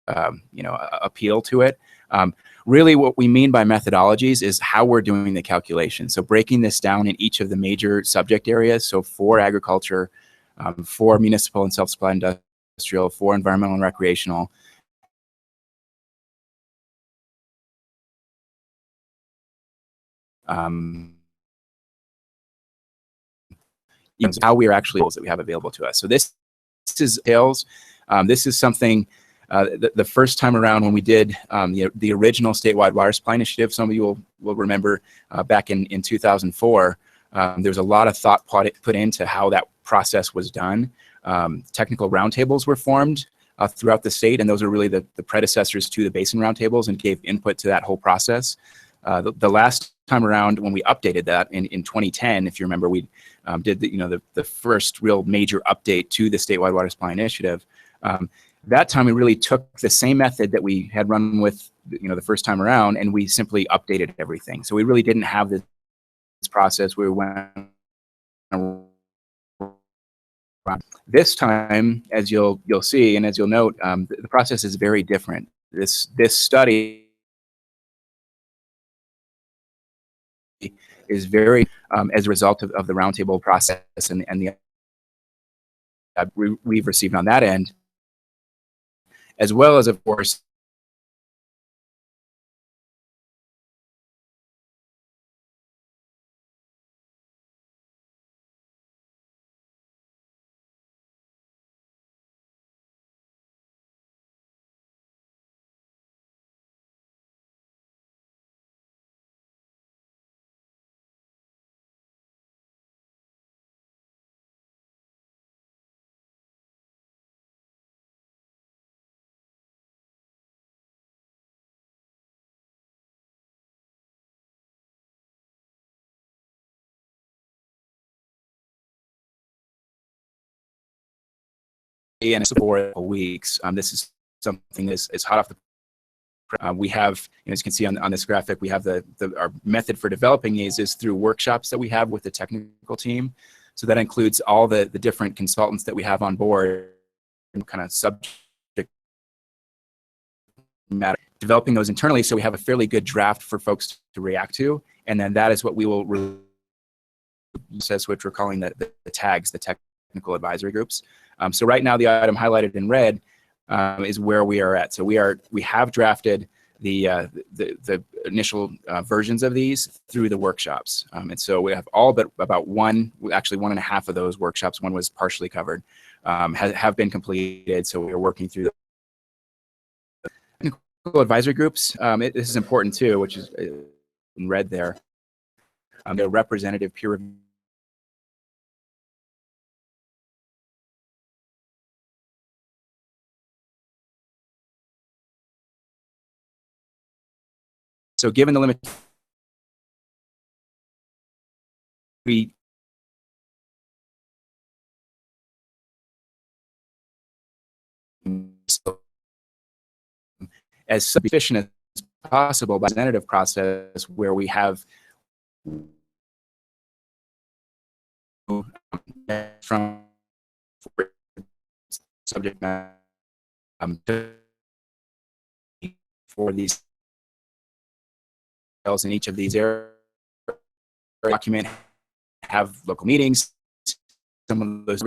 appeal to it. Really what we mean by methodologies is how we're doing the calculation. So breaking this down in each of the major subject areas. So for agriculture, for municipal and self-supply industrial, for environmental and recreational, how we are actually that we have available to us. So this is sales. This is something the first time around when we did the original statewide water supply initiative. Some of you will remember back in 2004. There was a lot of thought put into how that process was done. Technical roundtables were formed throughout the state, and those are really the predecessors to the basin roundtables and gave input to that whole process. The last time around when we updated that in 2010, if you remember, we did the first real major update to the statewide water supply initiative. That time we really took the same method that we had run with the first time around, and we simply updated everything. So we really didn't have this process where we went around. This time, as you'll see and as you'll note, the process is very different. This study is very as a result of the roundtable process and the we've received on that end, as well as, of course, and for weeks. This is something that is hot off the we have, as you can see on this graphic, we have our method for developing these is through workshops that we have with the technical team. So that includes all the different consultants that we have on board and kind of subject matter, developing those internally so we have a fairly good draft for folks to react to. And then that is what we will which we're calling the tags, the technical advisory groups. So right now the item highlighted in red is where we are at. So we have drafted the initial versions of these through the workshops. And so we have all but about actually 1.5 of those workshops, one was partially covered, have been completed. So we are working through the technical advisory groups. This is important too, which is in red there. The representative peer review. So given the limit, we as sufficient as possible by representative process where we have from subject matter for these in each of these areas, document, have local meetings, some of those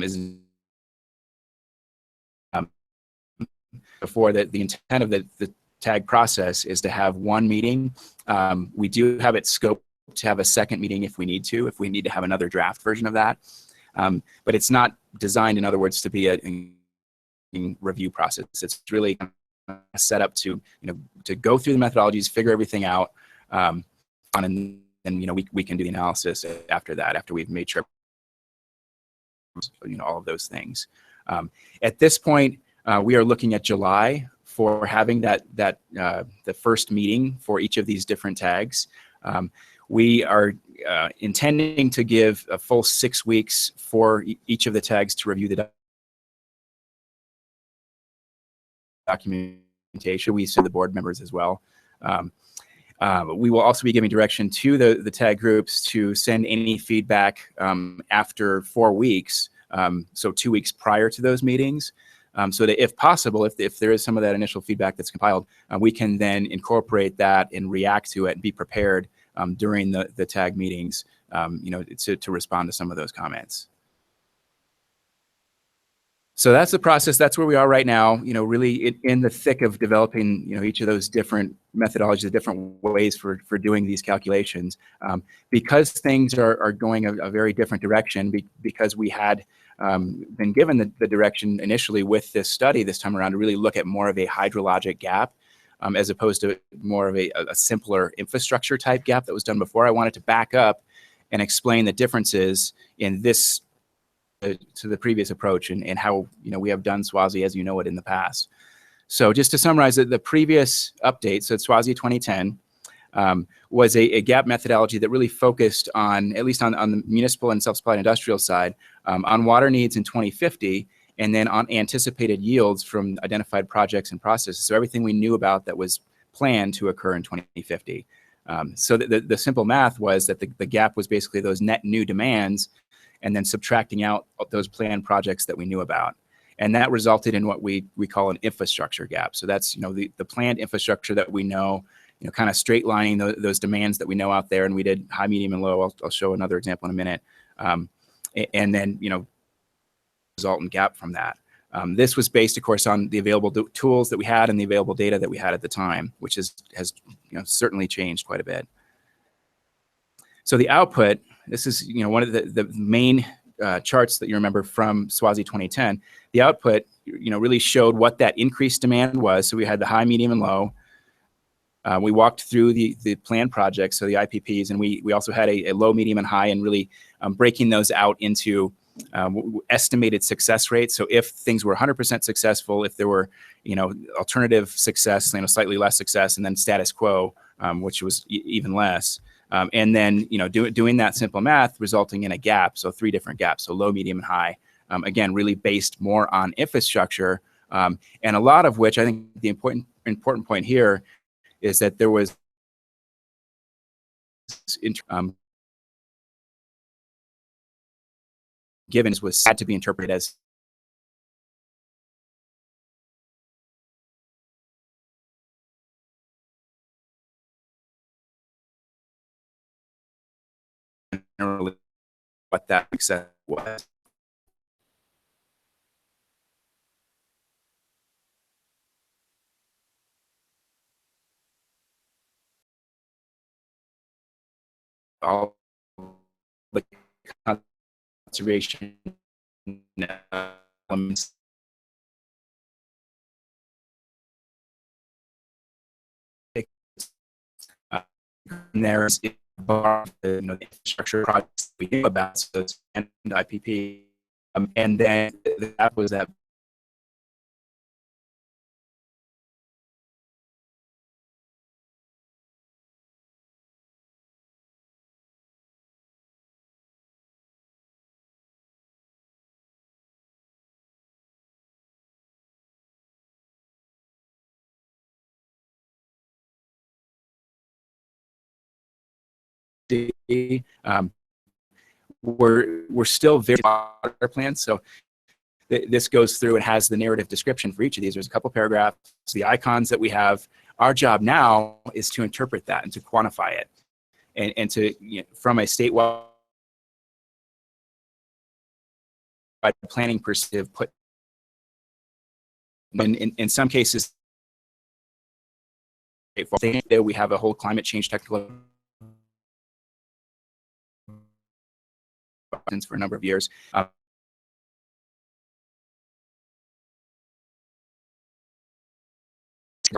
is before the intent of the tag process is to have one meeting. We do have it scoped to have a second meeting if we need to have another draft version of that. But it's not designed, in other words, to be a review process. It's really set up to to go through the methodologies, figure everything out, and then we can do the analysis after that, after we've made sure all of those things. At this point, we are looking at July for having the first meeting for each of these different tags. We are intending to give a full 6 weeks for each of the tags to review the documentation. We send the board members as well. We will also be giving direction to the TAG groups to send any feedback after 4 weeks, so 2 weeks prior to those meetings, so that if possible, if there is some of that initial feedback that's compiled, we can then incorporate that and react to it and be prepared during the TAG meetings, to respond to some of those comments. So that's the process. That's where we are right now, really in the thick of developing, each of those different methodologies, the different ways for doing these calculations. Because things are going a very different direction, because we had been given the direction initially with this study this time around to really look at more of a hydrologic gap, as opposed to more of a simpler infrastructure type gap that was done before. I wanted to back up and explain the differences in this to the previous approach and how we have done SWASI as you know it in the past. So just to summarize the previous update, so SWASI 2010 was a gap methodology that really focused on, at least on the municipal and self-supplied industrial side, on water needs in 2050, and then on anticipated yields from identified projects and processes. So everything we knew about that was planned to occur in 2050. So the simple math was that the gap was basically those net new demands and then subtracting out those planned projects that we knew about. And that resulted in what we call an infrastructure gap. So that's the planned infrastructure that we know, kind of straight lining those demands that we know out there. And we did high, medium, and low. I'll show another example in a minute. And then, resultant gap from that. This was based, of course, on the available tools that we had and the available data that we had at the time, which has certainly changed quite a bit. So the output, this is one of the main charts that you remember from SWASI 2010. The output really showed what that increased demand was. So we had the high, medium, and low. We walked through the planned projects, so the IPPs, and we also had a low, medium, and high, and really breaking those out into estimated success rates. So if things were 100% successful, if there were alternative success, slightly less success, and then status quo, which was even less. And then, doing that simple math resulting in a gap, so 3 different gaps, so low, medium, and high, again, really based more on infrastructure, and a lot of which I think the important point here is that there was given was had to be interpreted as what that success was. All the conservation elements and there's the infrastructure projects we knew about, so it's and IPP, and then that was that. We're still very water plans. So this goes through and has the narrative description for each of these. There's a couple paragraphs, the icons that we have. Our job now is to interpret that and to quantify it, and to from a statewide planning perspective, put in some cases we have a whole climate change technical for a number of years.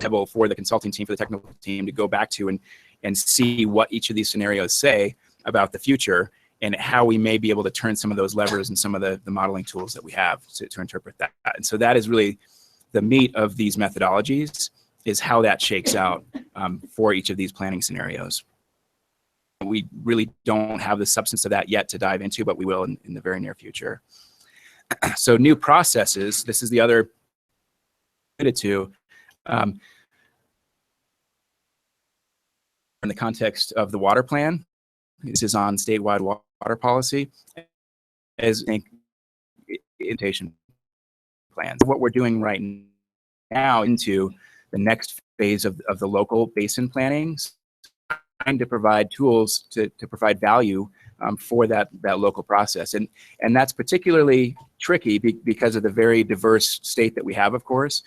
For the consulting team, for the technical team to go back to and see what each of these scenarios say about the future and how we may be able to turn some of those levers and some of the modeling tools that we have to interpret that. And so that is really the meat of these methodologies, is how that shakes out for each of these planning scenarios. We really don't have the substance of that yet to dive into, but we will in the very near future. So new processes, this is the other to in the context of the water plan. This is on statewide water policy as implementation plans. What we're doing right now into the next phase of the local basin planning, trying to provide tools to provide value for that local process. And that's particularly tricky because of the very diverse state that we have, of course,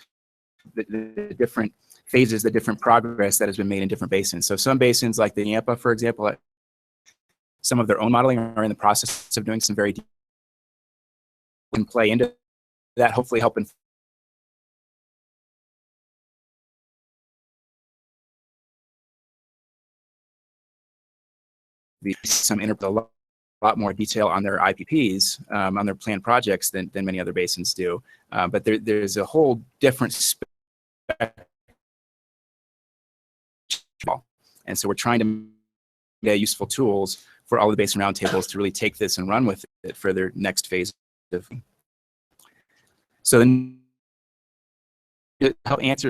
the different phases, the different progress that has been made in different basins. So some basins like the Yampa, for example, some of their own modeling are in the process of doing some very deep and play into that, hopefully helping some a lot more detail on their IPPs, on their planned projects than many other basins do. But there's a whole different spectrum. And so we're trying to get useful tools for all the basin roundtables to really take this and run with it for their next phase. So then to help answer,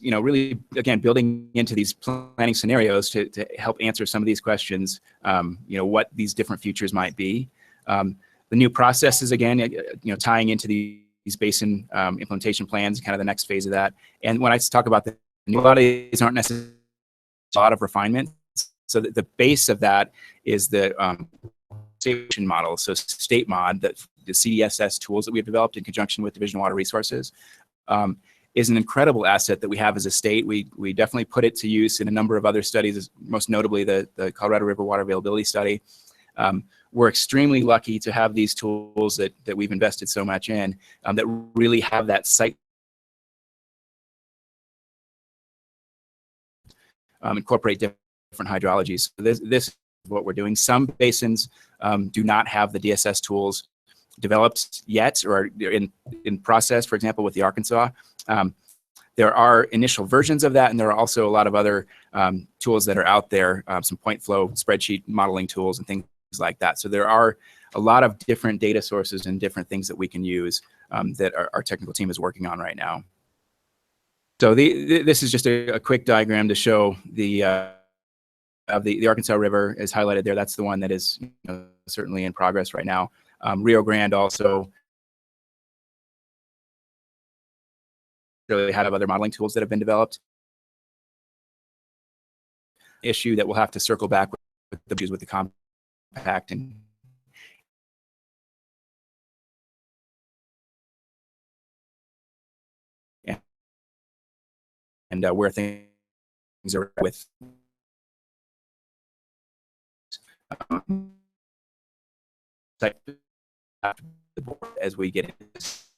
really, again, building into these planning scenarios to help answer some of these questions, what these different futures might be. The new processes, again, tying into these basin implementation plans, kind of the next phase of that. And when I talk about a lot of these aren't necessarily a lot of refinement. So the base of that is the station model. So state mod, the CDSS tools that we've developed in conjunction with Division of Water Resources, is an incredible asset that we have as a state. We definitely put it to use in a number of other studies, most notably the Colorado River Water Availability Study. We're extremely lucky to have these tools that we've invested so much in that really have that site incorporate different hydrologies. So this is what we're doing. Some basins do not have the DSS tools developed yet or in process, for example, with the Arkansas. There are initial versions of that, and there are also a lot of other tools that are out there, some point flow spreadsheet modeling tools and things like that. So there are a lot of different data sources and different things that we can use that our technical team is working on right now. So this is just a quick diagram to show the Arkansas River is highlighted there. That's the one that is certainly in progress right now. Rio Grande also really have other modeling tools that have been developed. Issue that we'll have to circle back with the compact and where things are with as we get into this.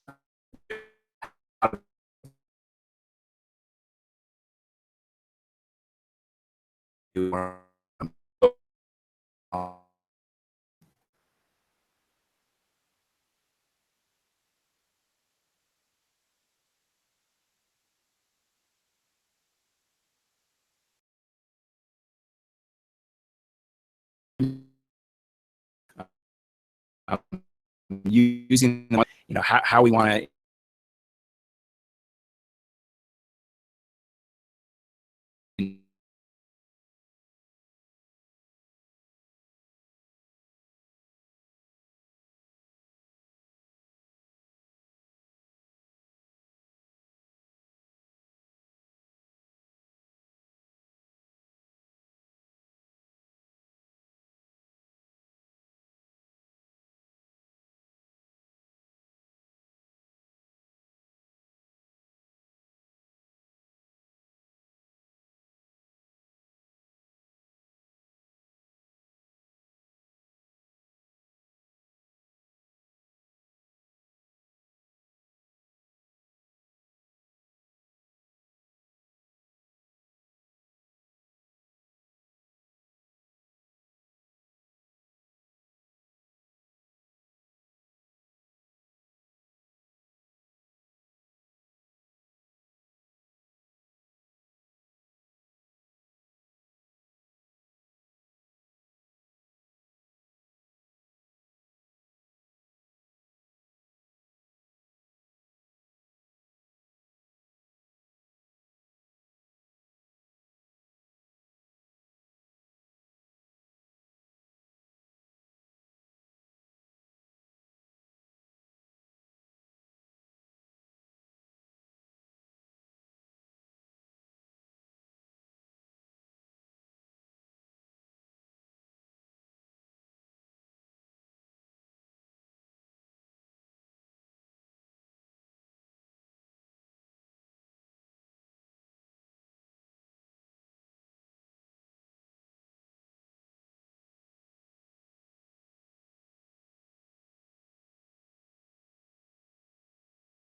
Using how we want to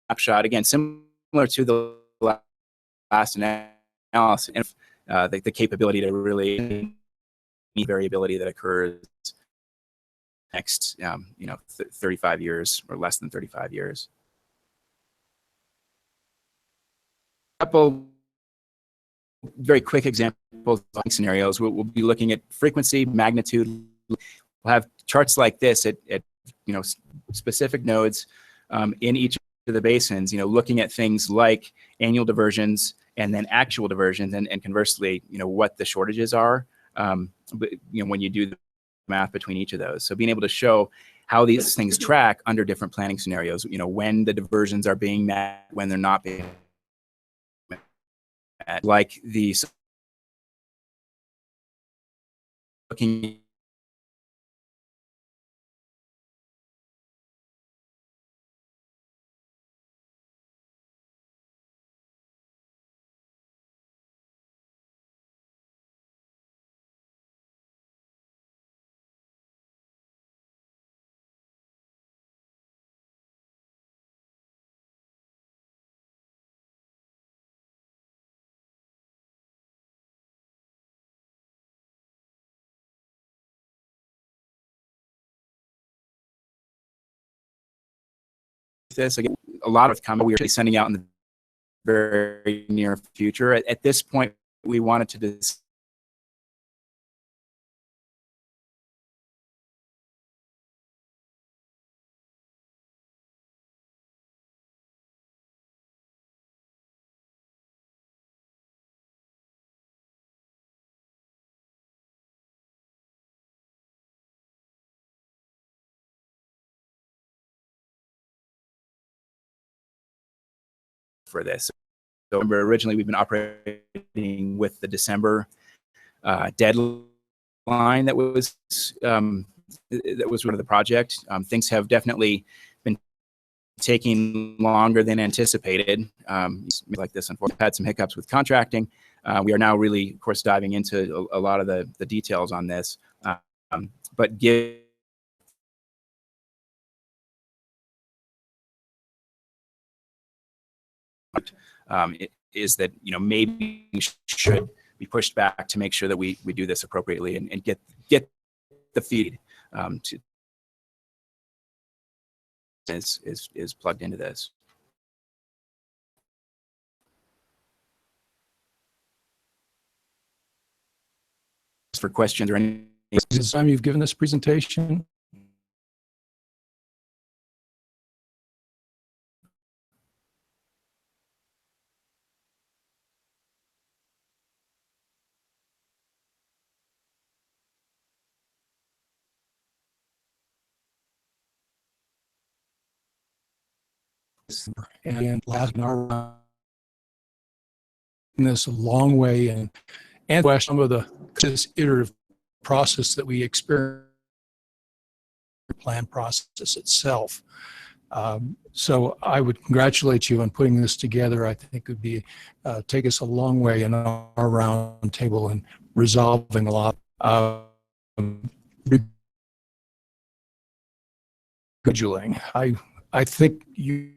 snapshot, again, similar to the last analysis, and the capability to really any variability that occurs next, 35 years or less than 35 years. A couple very quick examples of scenarios. We'll be looking at frequency, magnitude. We'll have charts like this at specific nodes in each of the basins, looking at things like annual diversions and then actual diversions, and conversely, what the shortages are, when you do the math between each of those. So being able to show how these things track under different planning scenarios, when the diversions are being met, when they're not being met, like the looking this again, a lot of comment we're sending out in the very near future. At this point, we wanted to discuss for this. So remember, originally we've been operating with the December deadline that was one of the project. Things have definitely been taking longer than anticipated. Like this, unfortunately, had some hiccups with contracting. We are now really, of course, diving into a lot of the details on this. But give is that maybe we should be pushed back to make sure that we do this appropriately and get the feed is plugged into this. For questions or any time you've given this presentation. And last hour in this a long way, and some of this iterative process that we experience, plan process itself. So I would congratulate you on putting this together. I think it would be take us a long way in our round table and resolving a lot of scheduling. I think you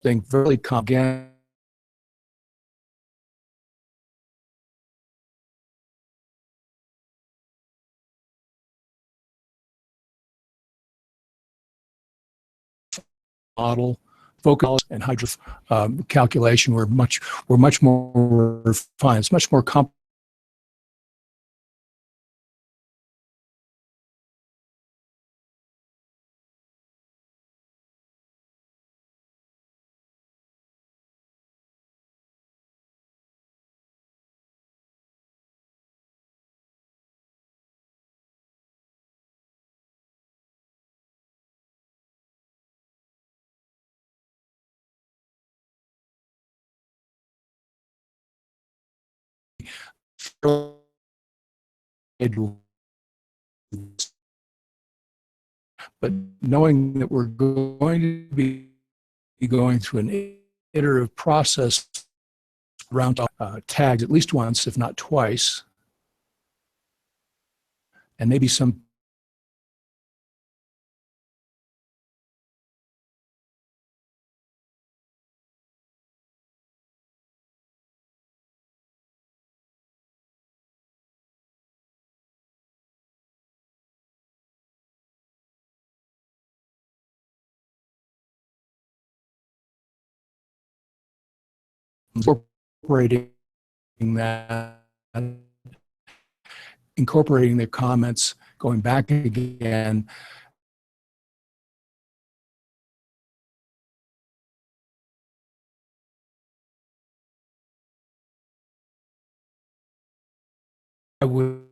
think very again. Model, focus, and hydro calculation were much more refined. It's much more complex. But knowing that we're going to be going through an iterative process around tagged at least once, if not twice, and maybe some incorporating that, incorporating the comments, going back again. I would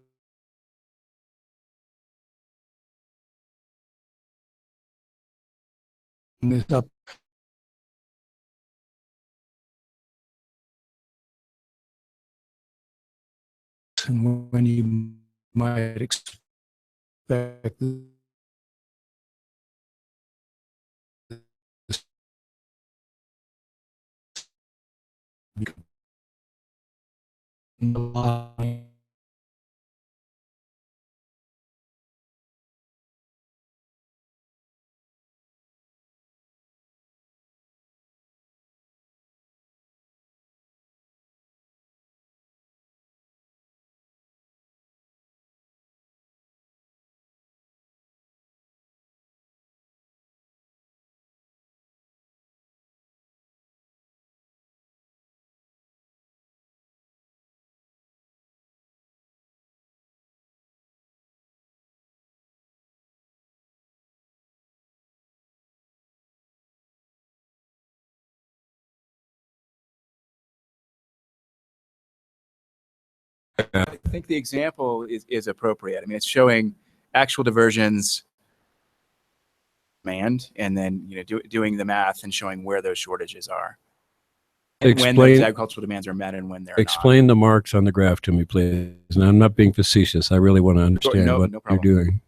this up and when you might expect this I think the example is appropriate. I mean, it's showing actual diversions demand, and then doing the math and showing where those shortages are, and when those agricultural demands are met and when they're Explain the marks on the graph to me, please. And I'm not being facetious. I really want to understand what you're doing.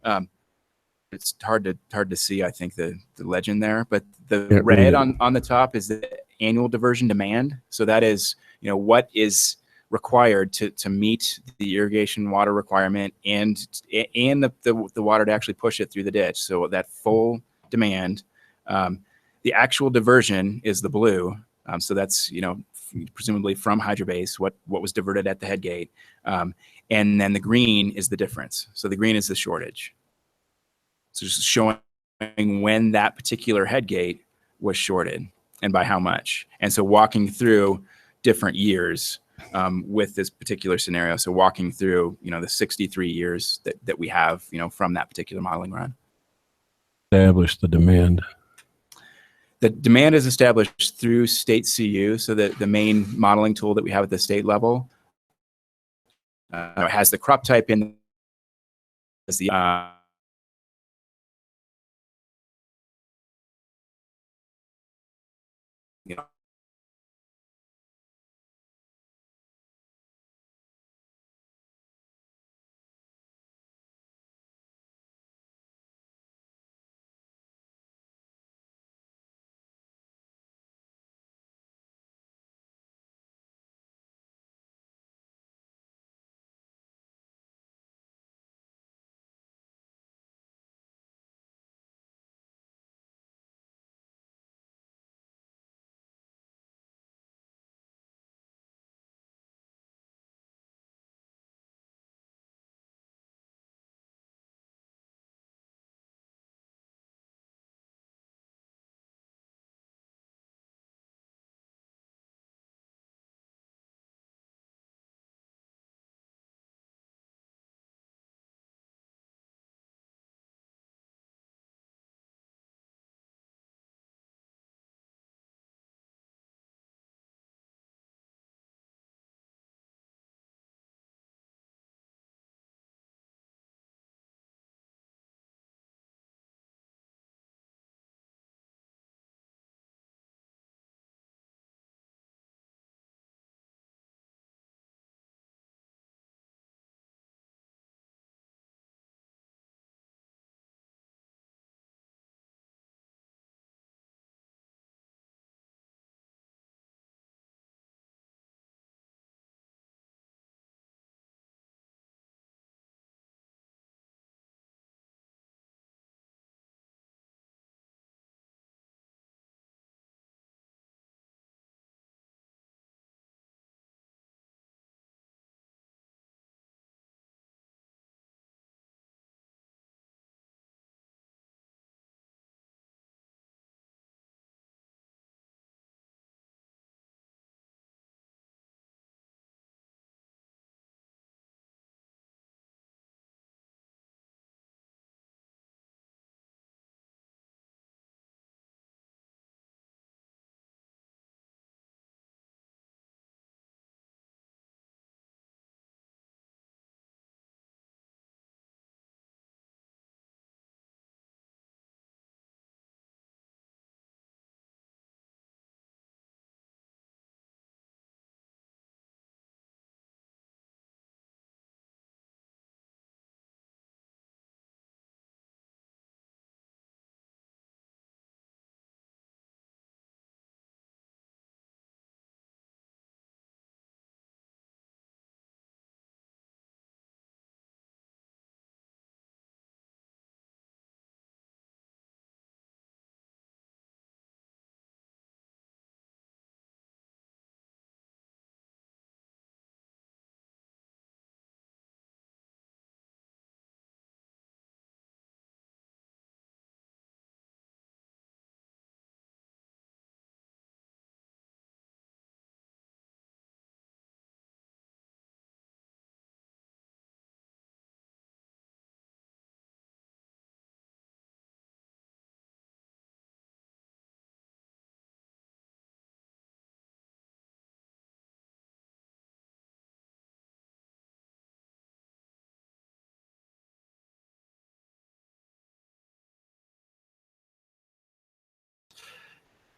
It's hard to see, I think, the legend there, but the red on the top is the annual diversion demand. So that is, what is required to meet the irrigation water requirement and the water to actually push it through the ditch. So that full demand, the actual diversion is the blue. So that's, presumably from hydrobase, what was diverted at the head gate. And then the green is the difference. So the green is the shortage. So just showing when that particular head gate was shorted and by how much. And so walking through different years with this particular scenario. So walking through, the 63 years that we have, from that particular modeling run. Establish the demand. The demand is established through state CU. So that the main modeling tool that we have at the state level has the crop type in as the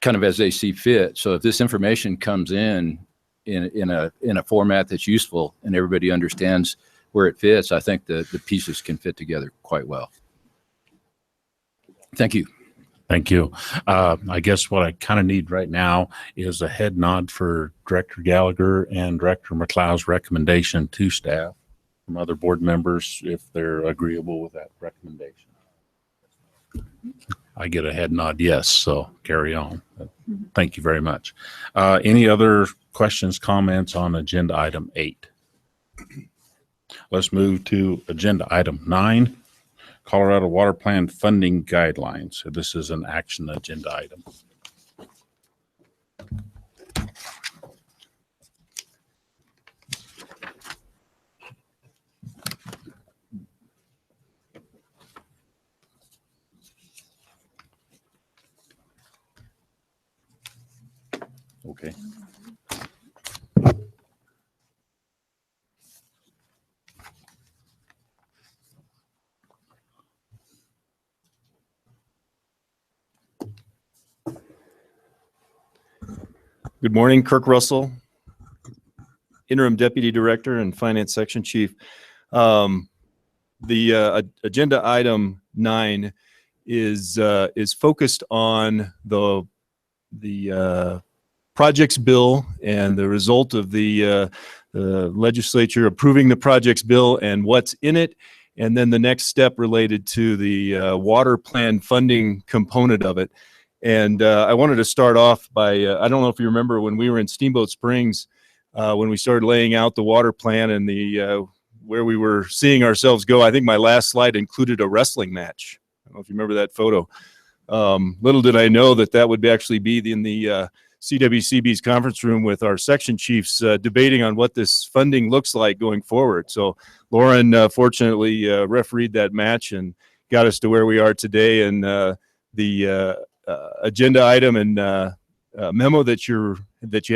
kind of as they see fit. So if this information comes in a format that's useful and everybody understands where it fits, I think the pieces can fit together quite well. Thank you. Thank you. I guess what I kind of need right now is a head nod for Director Gallagher and Director McLeod's recommendation to staff from other board members if they're agreeable with that recommendation. I get a head nod, yes, so carry on. Thank you very much. Any other questions, comments on agenda item 8? Let's move to agenda item 9. Colorado Water Plan Funding Guidelines. So this is an action agenda item. Okay. Good morning, Kirk Russell, Interim Deputy Director and Finance Section Chief. The agenda item 9 is focused on the projects bill and the result of the legislature approving the projects bill and what's in it, and then the next step related to the water plan funding component of it. And I wanted to start off by, I don't know if you remember when we were in Steamboat Springs, when we started laying out the water plan and the where we were seeing ourselves go. I think my last slide included a wrestling match. I don't know if you remember that photo. Little did I know that that would actually be in the CWCB's conference room with our section chiefs debating on what this funding looks like going forward. So Lauren fortunately refereed that match and got us to where we are today. And the agenda item and memo that you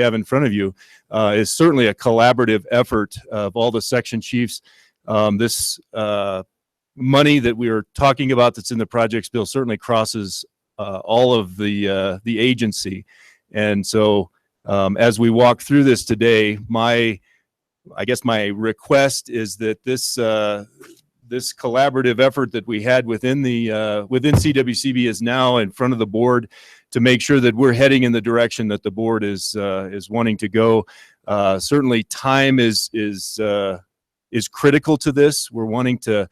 have in front of you is certainly a collaborative effort of all the section chiefs. This money that we are talking about that's in the projects bill certainly crosses all of the agency. And so as we walk through this today, I guess my request is that this this collaborative effort that we had within CWCB is now in front of the board to make sure that we're heading in the direction that the board is wanting to go. Certainly time is critical to this. We're wanting to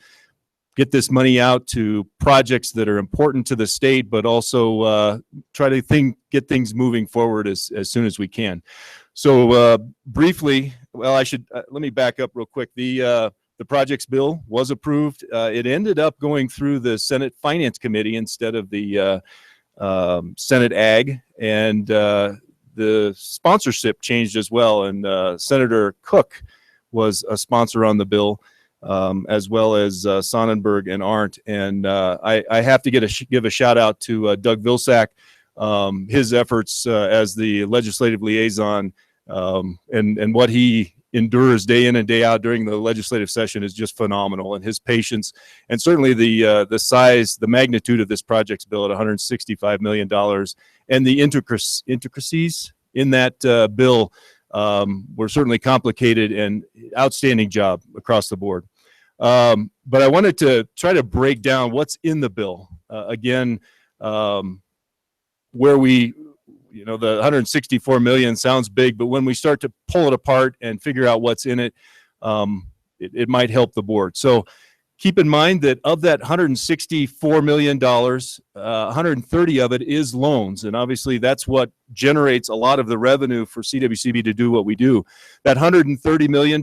get this money out to projects that are important to the state, but also try to get things moving forward as soon as we can. So briefly, well, let me back up real quick. The projects bill was approved. It ended up going through the Senate Finance Committee instead of the Senate Ag, and the sponsorship changed as well. And Senator Cook was a sponsor on the bill, as well as Sonnenberg and Arndt. And I have to give a shout out to Doug Vilsack. His efforts as the legislative liaison and what he endures day in and day out during the legislative session is just phenomenal, and his patience, and certainly the size, the magnitude of this project's bill at $165 million, and the intricacies in that bill were certainly complicated, and outstanding job across the board. But I wanted to try to break down what's in the bill. Again, where the 164 million sounds big, but when we start to pull it apart and figure out what's in it, it might help the board. So keep in mind that of that $164 million, 130 of it is loans. And obviously that's what generates a lot of the revenue for CWCB to do what we do. That $130 million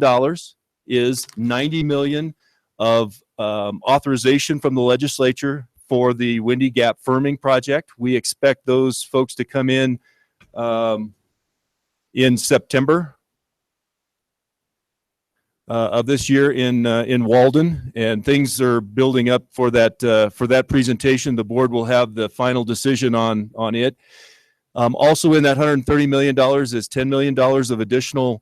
is $90 million of authorization from the legislature for the Windy Gap firming project. We expect those folks to come in September of this year in Walden, and things are building up for that presentation. The board will have the final decision on it. Also in that $130 million is $10 million of additional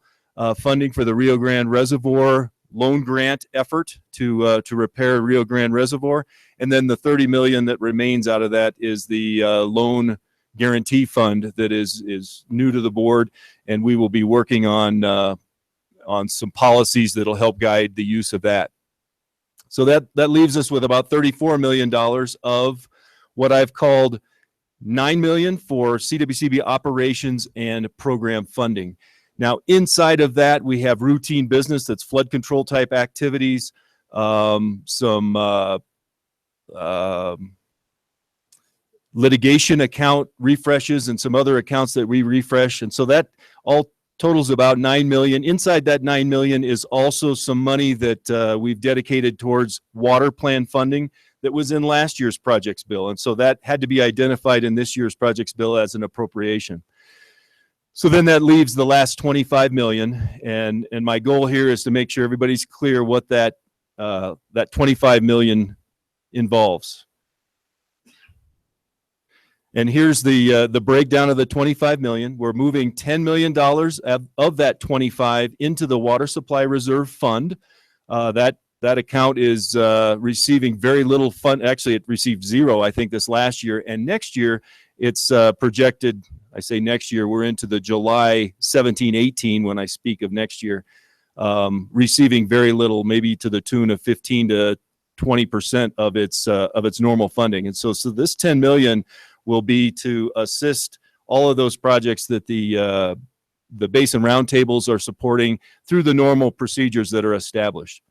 funding for the Rio Grande Reservoir loan grant effort to repair Rio Grande Reservoir. And then the $30 million that remains out of that is the loan guarantee fund that is new to the board, and we will be working on some policies that'll help guide the use of that. So that leaves us with about $34 million of what I've called $9 million for CWCB operations and program funding. Now, inside of that, we have routine business that's flood control type activities, some litigation account refreshes and some other accounts that we refresh. And so that all totals about $9 million. Inside that $9 million is also some money that we've dedicated towards water plan funding that was in last year's projects bill. And so that had to be identified in this year's projects bill as an appropriation. So then that leaves the last $25 million. And my goal here is to make sure everybody's clear what that $25 million involves. And here's the breakdown of the $25 million. We're moving $10 million of that 25 into the Water Supply Reserve Fund. That account is receiving very little fund. Actually, it received zero, I think, this last year. And next year, it's projected, I say next year, we're into the July 17-18 when I speak of next year, receiving very little, maybe to the tune of 15 to 20% of its normal funding. And so this $10 million will be to assist all of those projects that the Basin Roundtables are supporting through the normal procedures that are established.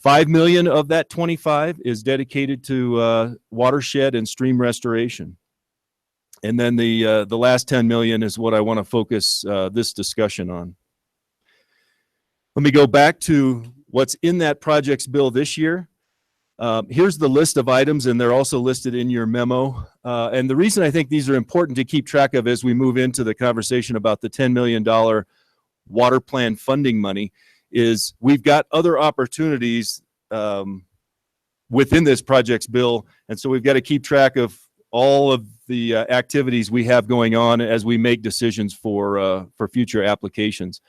$5 million of that 25 is dedicated to watershed and stream restoration. And then the last 10 million is what I want to focus this discussion on. Let me go back to what's in that projects bill this year. Here's the list of items, and they're also listed in your memo. And the reason I think these are important to keep track of as we move into the conversation about the $10 million water plan funding money is we've got other opportunities within this projects bill. And so we've got to keep track of all of the activities we have going on as we make decisions for future applications.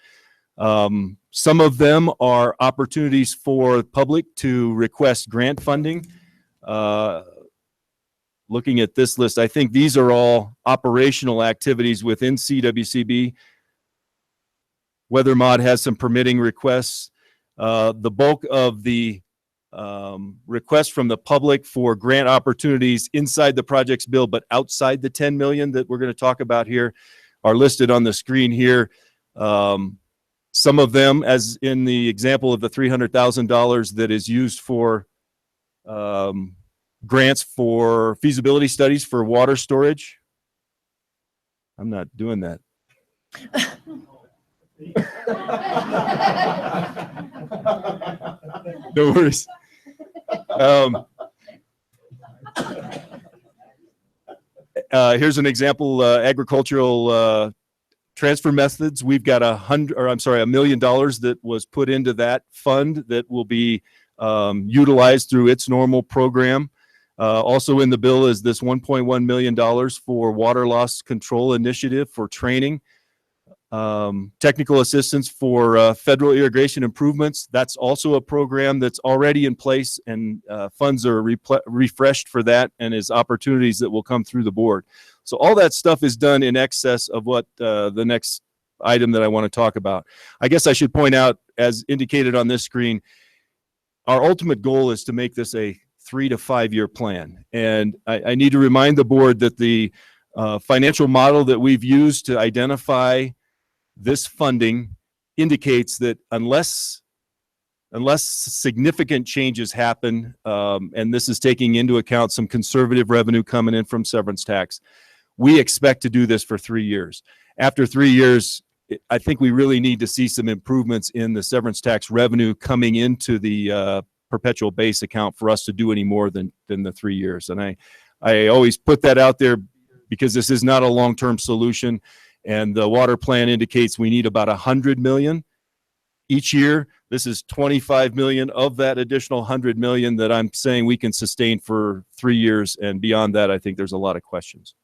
Some of them are opportunities for the public to request grant funding. Looking at this list, I think these are all operational activities within CWCB. WeatherMod has some permitting requests. The bulk of the requests from the public for grant opportunities inside the projects bill, but outside the 10 million that we're going to talk about here, are listed on the screen here. Some of them, as in the example of the $300,000 that is used for grants for feasibility studies for water storage. I'm not doing that. No worries. Here's an example, agricultural transfer methods. We've got $1 million that was put into that fund that will be utilized through its normal program. Also in the bill is this $1.1 million for water loss control initiative for training. Technical assistance for federal irrigation improvements. That's also a program that's already in place, and funds are refreshed for that, and is opportunities that will come through the board. So all that stuff is done in excess of what the next item that I want to talk about. I guess I should point out, as indicated on this screen, our ultimate goal is to make this a 3 to 5 year plan. And I need to remind the board that the financial model that we've used to identify this funding indicates that unless significant changes happen, and this is taking into account some conservative revenue coming in from severance tax, we expect to do this for 3 years. After 3 years, I think we really need to see some improvements in the severance tax revenue coming into the perpetual base account for us to do any more than the 3 years. And I always put that out there because this is not a long-term solution. And the water plan indicates we need about $100 million each year. This is $25 million of that additional $100 million that I'm saying we can sustain for 3 years. And beyond that, I think there's a lot of questions.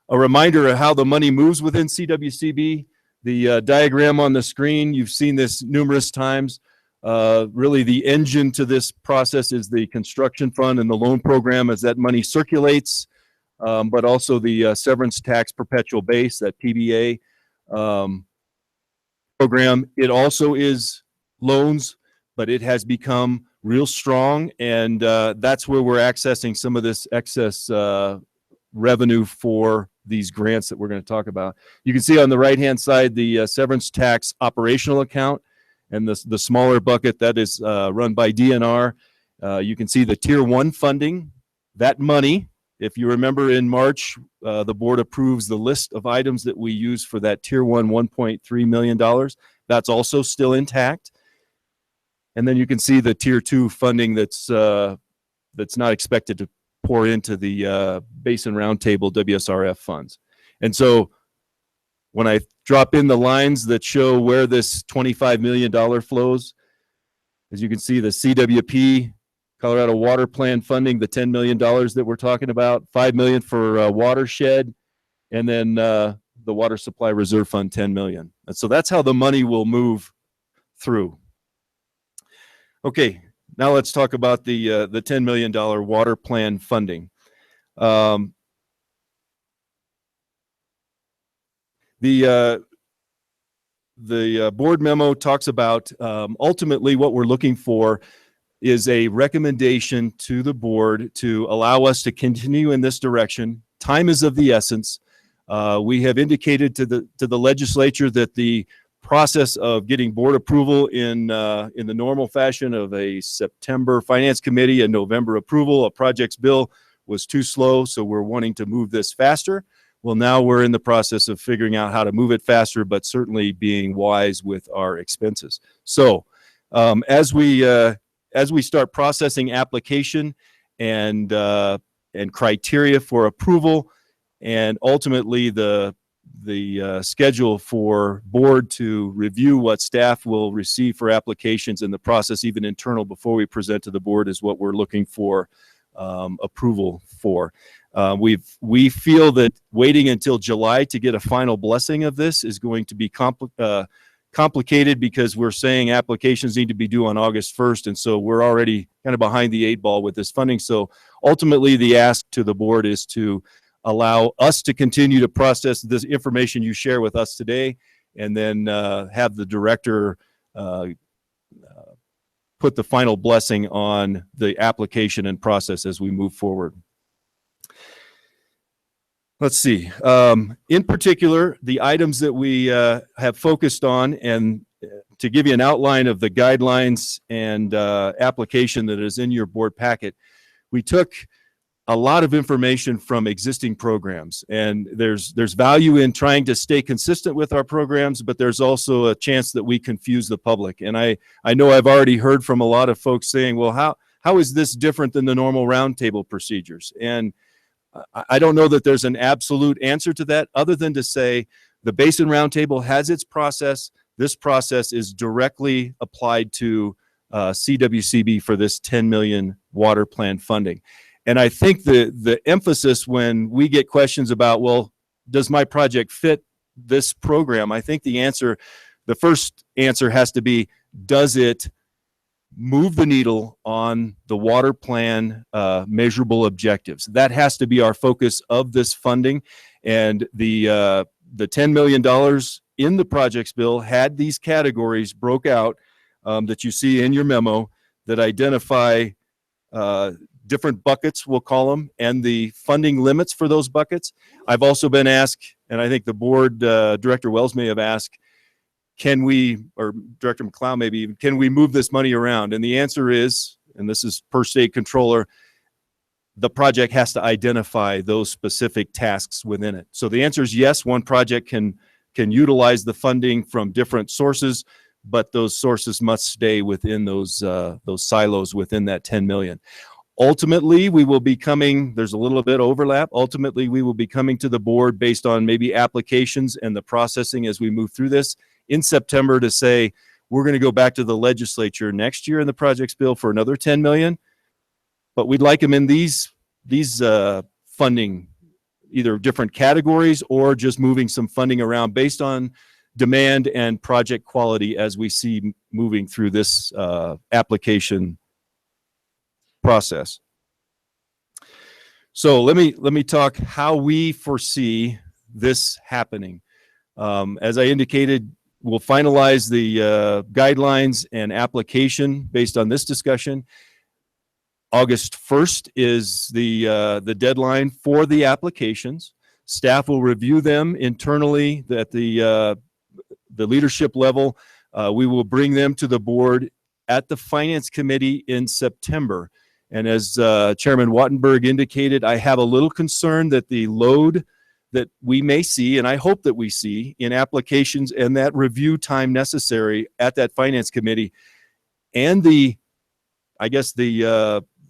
A reminder of how the money moves within CWCB. The diagram on the screen, you've seen this numerous times. Really the engine to this process is the construction fund and the loan program as that money circulates. but also the severance tax perpetual base, that TBA program. It also is loans, but it has become real strong, and that's where we're accessing some of this excess revenue for these grants that we're going to talk about. You can see on the right-hand side the severance tax operational account, and the smaller bucket that is run by DNR. You can see the Tier 1 funding. That money, if you remember in March, the board approves the list of items that we use for that Tier 1 $1.3 million. That's also still intact. And then you can see the Tier 2 funding that's not expected to pour into the Basin Roundtable WSRF funds. And so when I drop in the lines that show where this $25 million flows, as you can see, the CWP, Colorado Water Plan funding, the $10 million that we're talking about, $5 million for watershed, and then the Water Supply Reserve Fund, $10 million. And so that's how the money will move through. Okay, now let's talk about the $10 million water plan funding. The board memo talks about ultimately what we're looking for is a recommendation to the board to allow us to continue in this direction. Time is of the essence. We have indicated to the legislature that the process of getting board approval in the normal fashion of a September Finance Committee and November approval of projects bill was too slow, so we're wanting to move this faster. Well, now we're in the process of figuring out how to move it faster, but certainly being wise with our expenses. So as we start processing application and criteria for approval, and ultimately the schedule for board to review what staff will receive for applications and the process even internal before we present to the board is what we're looking for approval for. We feel that waiting until July to get a final blessing of this is going to be complicated because we're saying applications need to be due on August 1st, and so we're already kind of behind the 8 ball with this funding. So ultimately the ask to the board is to allow us to continue to process this information you share with us today, and then have the director put the final blessing on the application and process as we move forward. Let's see. In particular, the items that we have focused on, and to give you an outline of the guidelines and application that is in your board packet, we took a lot of information from existing programs, and there's value in trying to stay consistent with our programs, but there's also a chance that we confuse the public. And I know I've already heard from a lot of folks saying, well, how is this different than the normal roundtable procedures? And I don't know that there's an absolute answer to that, other than to say the Basin Roundtable has its process. This process is directly applied to CWCB for this $10 million water plan funding. And I think the emphasis when we get questions about, well, does my project fit this program? I think the first answer has to be, does it move the needle on the water plan measurable objectives? That has to be our focus of this funding. And the $10 million in the projects bill had these categories broke out that you see in your memo that identify different buckets, we'll call them, and the funding limits for those buckets. I've also been asked, and I think the board, Director Wells may have asked, can we, or Director McLeod maybe, can we move this money around? And the answer is, and this is per state controller, the project has to identify those specific tasks within it. So the answer is yes, one project can utilize the funding from different sources, but those sources must stay within those silos within that 10 million. Ultimately, we will be coming, there's a little bit overlap. Ultimately, we will be coming to the board based on maybe applications and the processing as we move through this in September to say, we're going to go back to the legislature next year in the projects bill for another 10 million, but we'd like them in these funding, either different categories or just moving some funding around based on demand and project quality as we see moving through this application process. So let me talk how we foresee this happening. As I indicated, we'll finalize the guidelines and application based on this discussion. August 1st is the deadline for the applications. Staff will review them internally at the leadership level. We will bring them to the board at the Finance Committee in September. And as Chairman Wattenberg indicated, I have a little concern that the load that we may see, and I hope that we see, in applications and that review time necessary at that Finance Committee, and the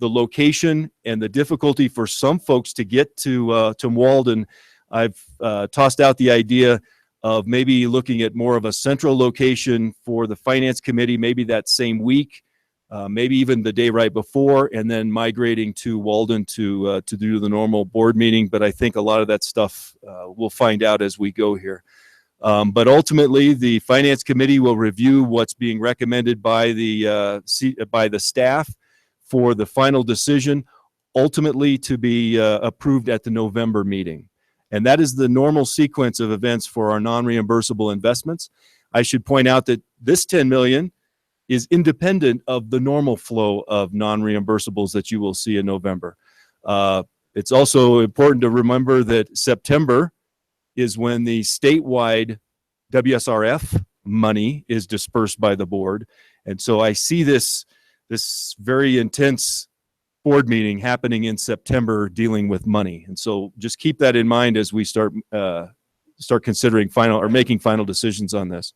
location and the difficulty for some folks to get to Walden. I've tossed out the idea of maybe looking at more of a central location for the Finance Committee, maybe that same week, maybe even the day right before, and then migrating to Walden to do the normal board meeting. But I think a lot of that stuff we'll find out as we go here. But ultimately, the Finance Committee will review what's being recommended by the staff for the final decision, ultimately to be approved at the November meeting. And that is the normal sequence of events for our non-reimbursable investments. I should point out that this 10 million is independent of the normal flow of non-reimbursables that you will see in November. It's also important to remember that September is when the statewide WSRF money is dispersed by the board. And so I see this very intense board meeting happening in September dealing with money. And so just keep that in mind as we start considering making final decisions on this.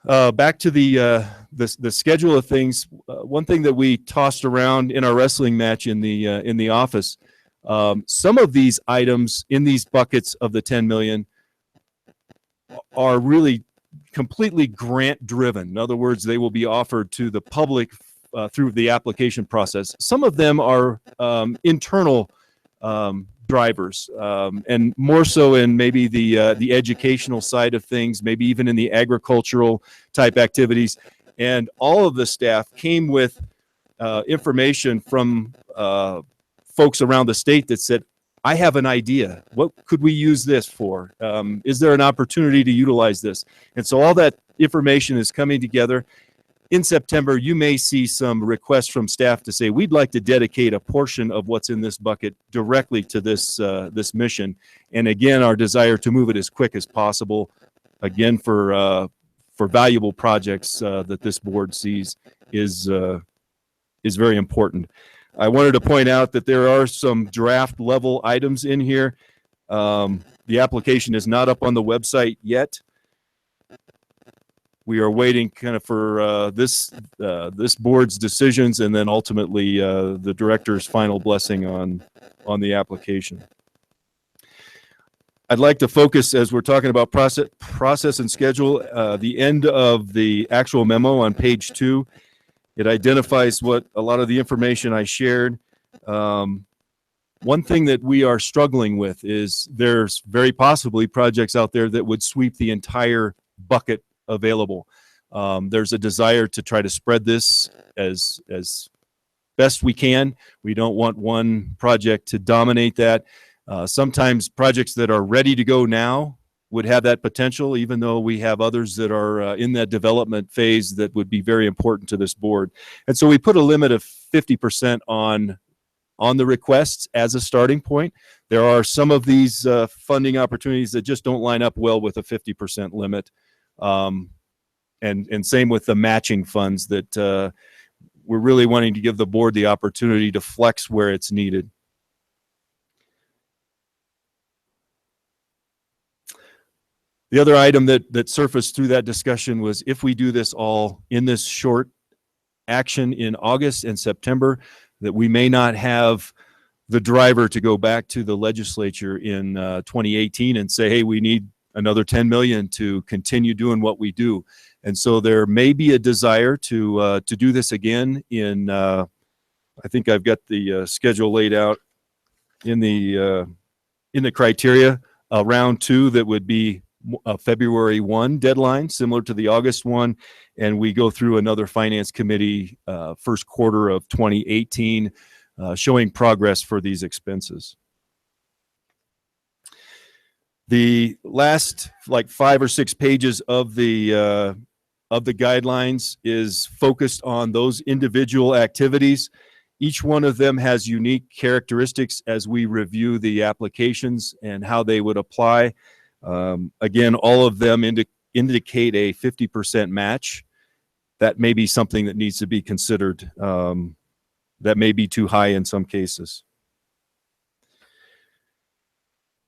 Back to the schedule of things. One thing that we tossed around in our wrestling match in the office, some of these items in these buckets of the 10 million are really completely grant driven. In other words, they will be offered to the public through the application process. Some of them are internal drivers, and more so in maybe the educational side of things, maybe even in the agricultural type activities. And all of the staff came with information from folks around the state that said, I have an idea. What could we use this for? Is there an opportunity to utilize this? And so all that information is coming together. In September, you may see some requests from staff to say, we'd like to dedicate a portion of what's in this bucket directly to this mission. And again, our desire to move it as quick as possible, again, for valuable projects that this board sees is very important. I wanted to point out that there are some draft level items in here. The application is not up on the website yet. We are waiting kind of for this board's decisions, and then ultimately the director's final blessing on the application. I'd like to focus, as we're talking about process and schedule, the end of the actual memo on page 2. It identifies what a lot of the information I shared. One thing that we are struggling with is there's very possibly projects out there that would sweep the entire bucket available. There's a desire to try to spread this as best we can. We don't want one project to dominate that. Sometimes projects that are ready to go now would have that potential, even though we have others that are in that development phase that would be very important to this board. And so we put a limit of 50% on the requests as a starting point. There are some of these funding opportunities that just don't line up well with a 50% limit. And same with the matching funds that we're really wanting to give the board the opportunity to flex where it's needed. The other item that surfaced through that discussion was if we do this all in this short action in August and September, that we may not have the driver to go back to the legislature in 2018 and say, hey, we need another 10 million to continue doing what we do. And so there may be a desire to do this again in, I think I've got the schedule laid out in the criteria, round 2 that would be a February 1 deadline, similar to the August one, and we go through another Finance Committee first quarter of 2018 showing progress for these expenses. The last like 5 or 6 pages of the guidelines is focused on those individual activities. Each one of them has unique characteristics as we review the applications and how they would apply. Again, all of them indicate a 50% match. That may be something that needs to be considered. That may be too high in some cases.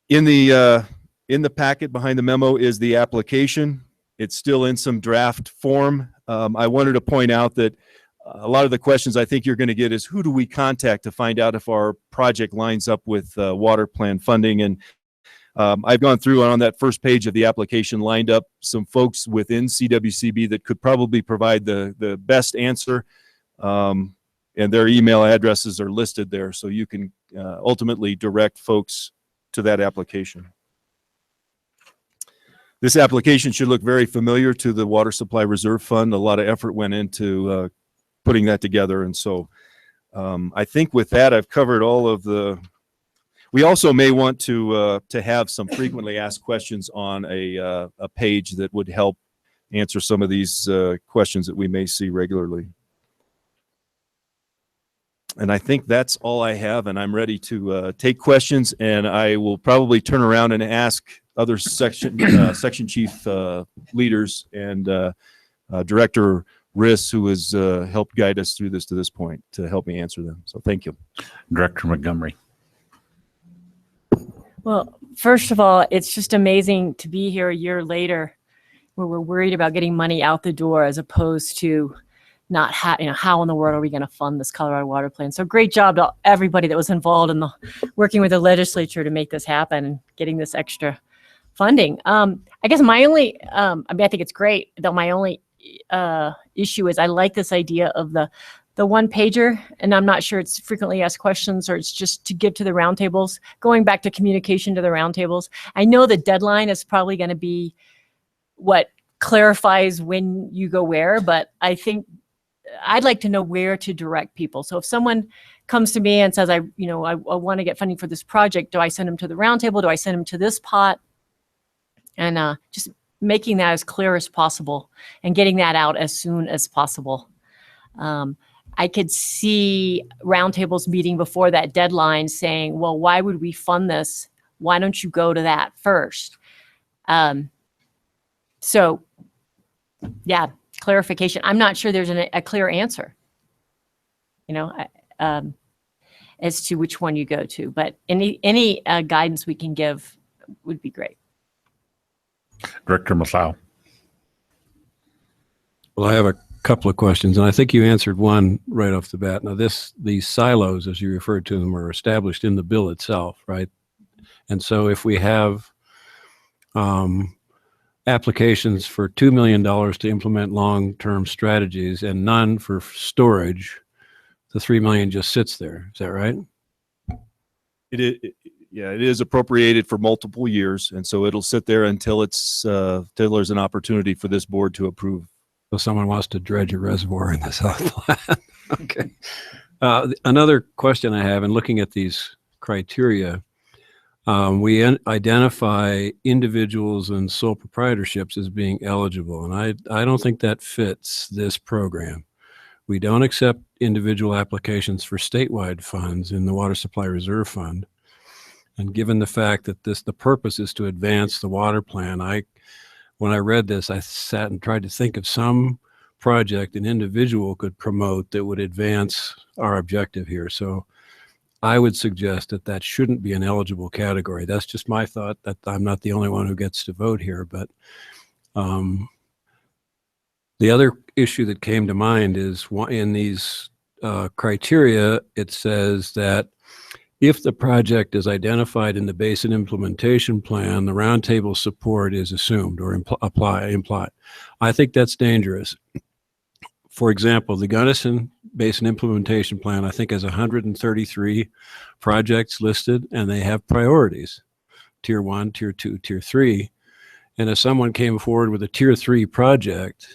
In the packet behind the memo is the application. It's still in some draft form. I wanted to point out that a lot of the questions I think you're going to get is who do we contact to find out if our project lines up with water plan funding. And I've gone through and on that first page of the application lined up some folks within CWCB that could probably provide the best answer. And their email addresses are listed there, so you can ultimately direct folks to that application. This application should look very familiar to the Water Supply Reserve Fund. A lot of effort went into putting that together. And so I think with that, I've covered all of the, we also may want to have some frequently asked questions on a page that would help answer some of these questions that we may see regularly. And I think that's all I have, and I'm ready to take questions, and I will probably turn around and ask other section chief leaders and Director Riss, who has helped guide us through this to this point, to help me answer them. So thank you. Director Montgomery. Well, first of all, it's just amazing to be here a year later where we're worried about getting money out the door as opposed to not how in the world are we going to fund this Colorado water plan? So great job to everybody that was involved in working with the legislature to make this happen and getting this extra funding. I guess my only, I think it's great, though my only issue is I like this idea of the one pager, and I'm not sure it's frequently asked questions or it's just to give to the roundtables. Going back to communication to the roundtables, I know the deadline is probably going to be what clarifies when you go where, but I think I'd like to know where to direct people. So if someone comes to me and says, I want to get funding for this project, do I send them to the roundtable? Do I send them to this pot? And just making that as clear as possible and getting that out as soon as possible. I could see roundtables meeting before that deadline saying, well, why would we fund this? Why don't you go to that first? So yeah, clarification. I'm not sure there's a clear answer, as to which one you go to, but any guidance we can give would be great. Director Masao. Well, I have a couple of questions, and I think you answered one right off the bat. Now, these silos, as you referred to them, are established in the bill itself, right? And so if we have applications for $2 million to implement long-term strategies and none for storage, the $3 million just sits there. Is that right? Yeah, it is appropriated for multiple years, and so it'll sit there until till there's an opportunity for this board to approve. So someone wants to dredge a reservoir in the South Platte. Okay. Another question I have, in looking at these criteria, we identify individuals and sole proprietorships as being eligible, and I don't think that fits this program. We don't accept individual applications for statewide funds in the Water Supply Reserve Fund. And given the fact that the purpose is to advance the water plan, when I read this, I sat and tried to think of some project an individual could promote that would advance our objective here. So I would suggest that shouldn't be an eligible category. That's just my thought, that I'm not the only one who gets to vote here. But the other issue that came to mind is in these criteria, it says that if the project is identified in the Basin Implementation Plan, the roundtable support is assumed or implied. I think that's dangerous. For example, the Gunnison Basin Implementation Plan, I think, has 133 projects listed, and they have priorities, Tier 1, Tier 2, Tier 3. And if someone came forward with a Tier 3 project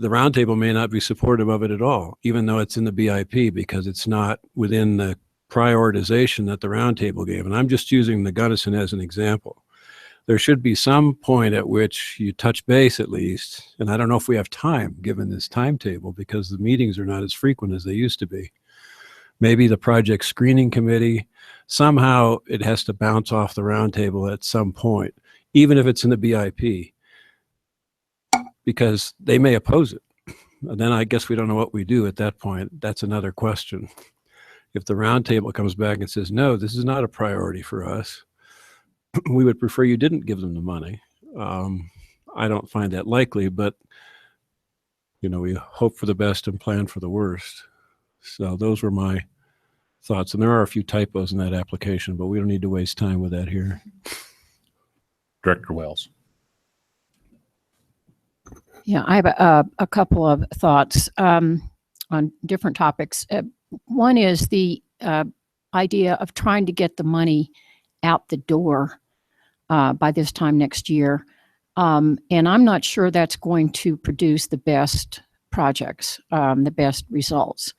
the roundtable may not be supportive of it at all, even though it's in the BIP, because it's not within the prioritization that the roundtable gave. And I'm just using the Gunnison as an example. There should be some point at which you touch base at least. And I don't know if we have time given this timetable, because the meetings are not as frequent as they used to be. Maybe the project screening committee, somehow it has to bounce off the roundtable at some point, even if it's in the BIP, because they may oppose it. And then I guess we don't know what we do at that point. That's another question. If the roundtable comes back and says, no, this is not a priority for us, we would prefer you didn't give them the money. I don't find that likely, but we hope for the best and plan for the worst. So those were my thoughts. And there are a few typos in that application, but we don't need to waste time with that here. Director Wells. Yeah, I have a couple of thoughts on different topics. One is the idea of trying to get the money out the door by this time next year. And I'm not sure that's going to produce the best projects, the best results.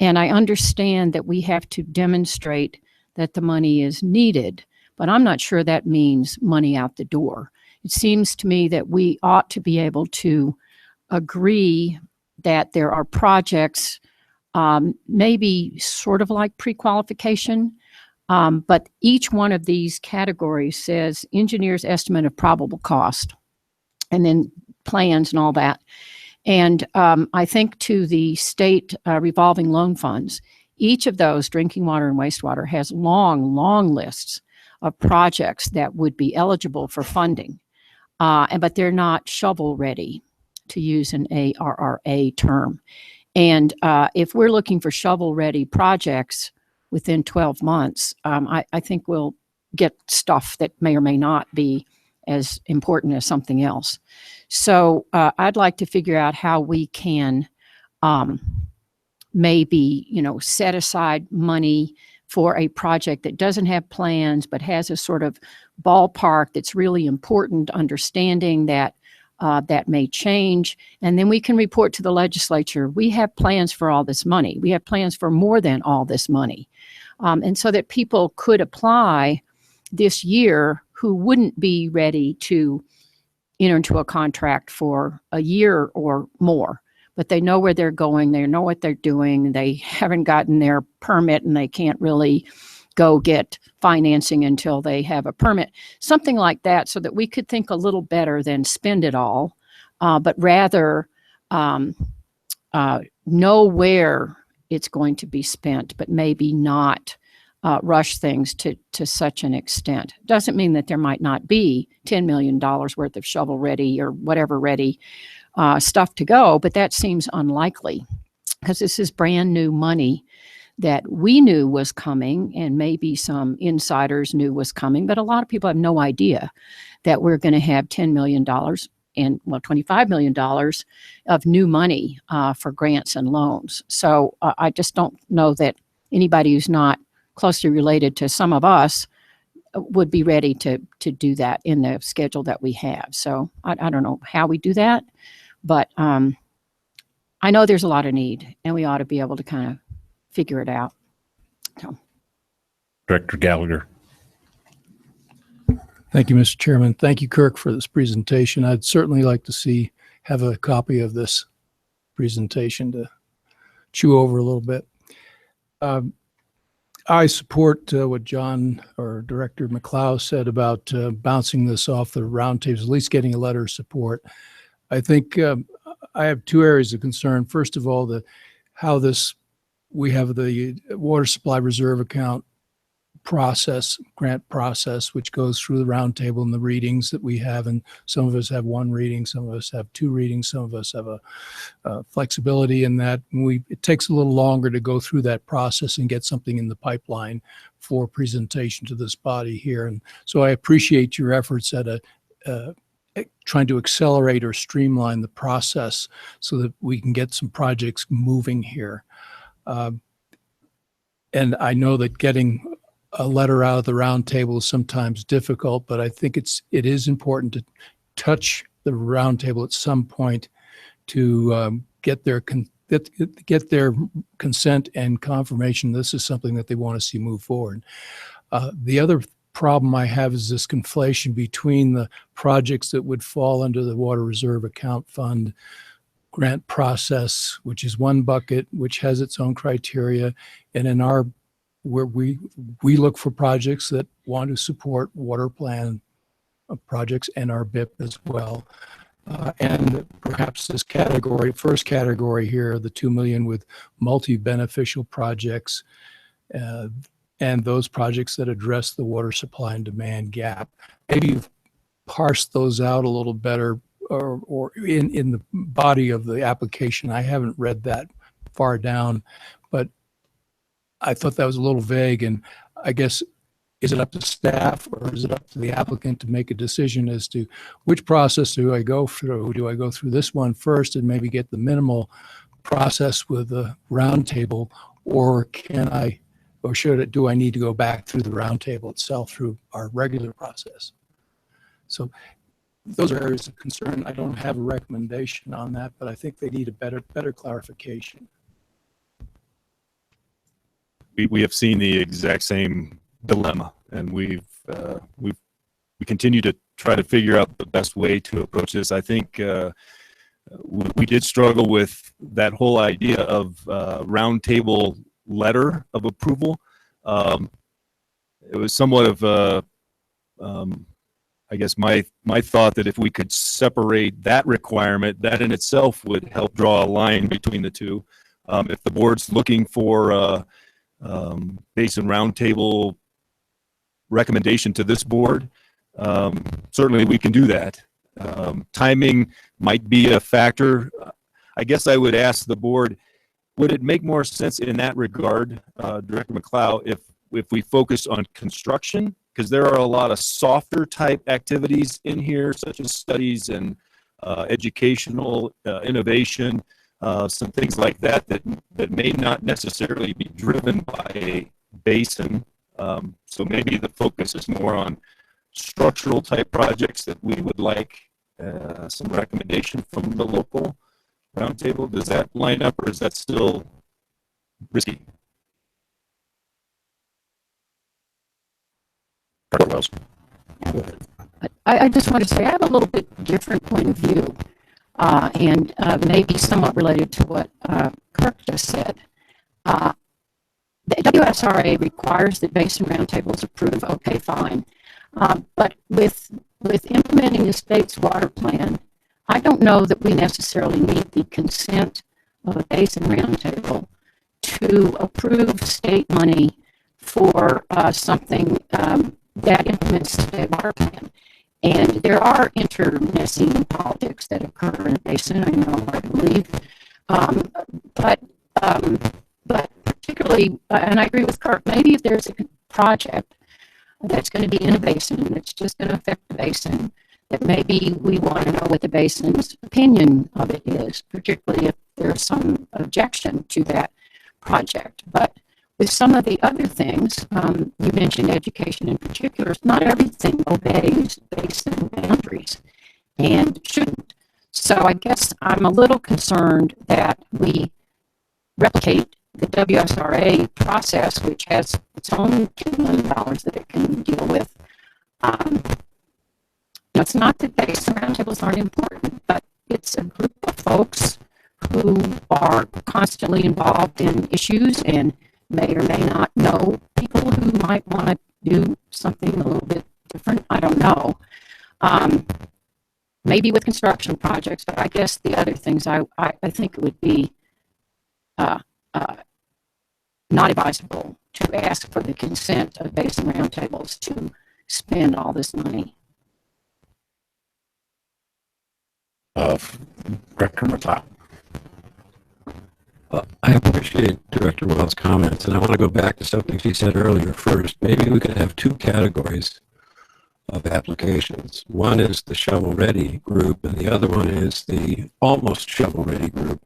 And I understand that we have to demonstrate that the money is needed, but I'm not sure that means money out the door. It seems to me that we ought to be able to agree that there are projects, maybe sort of like pre-qualification, but each one of these categories says engineer's estimate of probable cost, and then plans and all that. And I think to the state revolving loan funds, each of those, drinking water and wastewater, has long, long lists of projects that would be eligible for funding, but they're not shovel ready, to use an ARRA term. And if we're looking for shovel ready projects within 12 months, I think we'll get stuff that may or may not be as important as something else. So I'd like to figure out how we can maybe, set aside money for a project that doesn't have plans, but has a sort of ballpark that's really important, understanding that that may change. And then we can report to the legislature, we have plans for all this money. We have plans for more than all this money. And so that people could apply this year who wouldn't be ready to enter into a contract for a year or more, but they know where they're going, they know what they're doing, they haven't gotten their permit, and they can't really go get financing until they have a permit, something like that, so that we could think a little better than spend it all, but rather know where it's going to be spent, but maybe not rush things to such an extent. Doesn't mean that there might not be $10 million worth of shovel ready or whatever ready stuff to go, but that seems unlikely, because this is brand new money that we knew was coming, and maybe some insiders knew was coming, but a lot of people have no idea that we're going to have $10 million and $25 million of new money for grants and loans. So I just don't know that anybody who's not closely related to some of us would be ready to do that in the schedule that we have. So I don't know how we do that, but I know there's a lot of need, and we ought to be able to kind of figure it out. So. Director Gallagher. Thank you, Mr. Chairman. Thank you, Kirk, for this presentation. I'd certainly like to have a copy of this presentation to chew over a little bit. I support what John or Director McLeod said about bouncing this off the roundtables, at least getting a letter of support. I think I have two areas of concern. First of all, we have the water supply reserve account grant process, which goes through the roundtable and the readings that we have. And some of us have one reading, some of us have two readings, some of us have a flexibility in that. It takes a little longer to go through that process and get something in the pipeline for presentation to this body here. And so I appreciate your efforts at trying to accelerate or streamline the process so that we can get some projects moving here. And I know that getting a letter out of the roundtable is sometimes difficult, but I think it is important to touch the roundtable at some point to get their get their consent and confirmation this is something that they want to see move forward. The other problem I have is this conflation between the projects that would fall under the Water Reserve Account Fund grant process, which is one bucket, which has its own criteria, and in our where we look for projects that want to support water plan projects and our BIP as well. And perhaps this category, first category here, the 2 million with multi-beneficial projects, and those projects that address the water supply and demand gap. Maybe you've parsed those out a little better, or in the body of the application. I haven't read that far down, but I thought that was a little vague. And I guess, is it up to staff or is it up to the applicant to make a decision as to which process do I go through? Do I go through this one first and maybe get the minimal process with the roundtable, or do I need to go back through the roundtable itself through our regular process? So those are areas of concern. I don't have a recommendation on that, but I think they need a better clarification. We have seen the exact same dilemma, and we continue to try to figure out the best way to approach this. I think we did struggle with that whole idea of roundtable letter of approval. It was somewhat of I guess my thought that if we could separate that requirement, that in itself would help draw a line between the two. If the board's looking for basin roundtable recommendation to this board, certainly we can do that. Timing might be a factor. I guess I would ask the board, would it make more sense in that regard, Director McLeod, if we focus on construction? Because there are a lot of softer type activities in here, such as studies and educational innovation, some things like that may not necessarily be driven by a basin. So maybe the focus is more on structural type projects that we would like some recommendation from the local roundtable. Does that line up, or is that still risky? I just want to say I have a little bit different point of view, and maybe somewhat related to what Kirk just said. The WSRA requires that basin roundtables approve. Okay, fine. But with implementing the state's water plan, I don't know that we necessarily need the consent of a basin roundtable to approve state money for something that implements the state water plan. And there are internecine politics that occur in a basin, I know, I believe. But particularly, and I agree with Kirk, maybe if there's a project that's going to be in a basin, that's just going to affect the basin, that maybe we want to know what the basin's opinion of it is, particularly if there's some objection to that project. But with some of the other things, you mentioned education in particular, not everything obeys basin boundaries and shouldn't. So I guess I'm a little concerned that we replicate the WSRA process, which has its own $2 million that it can deal with. It's not that basin roundtables aren't important, but it's a group of folks who are constantly involved in issues and may or may not know people who might want to do something a little bit different. I don't know. Maybe with construction projects, but I guess the other things I think it would be not advisable to ask for the consent of basin roundtables to spend all this money. Director McLeod. I appreciate Director Wells' comments, and I want to go back to something she said earlier first. Maybe we could have two categories of applications. One is the shovel-ready group, and the other one is the almost shovel-ready group,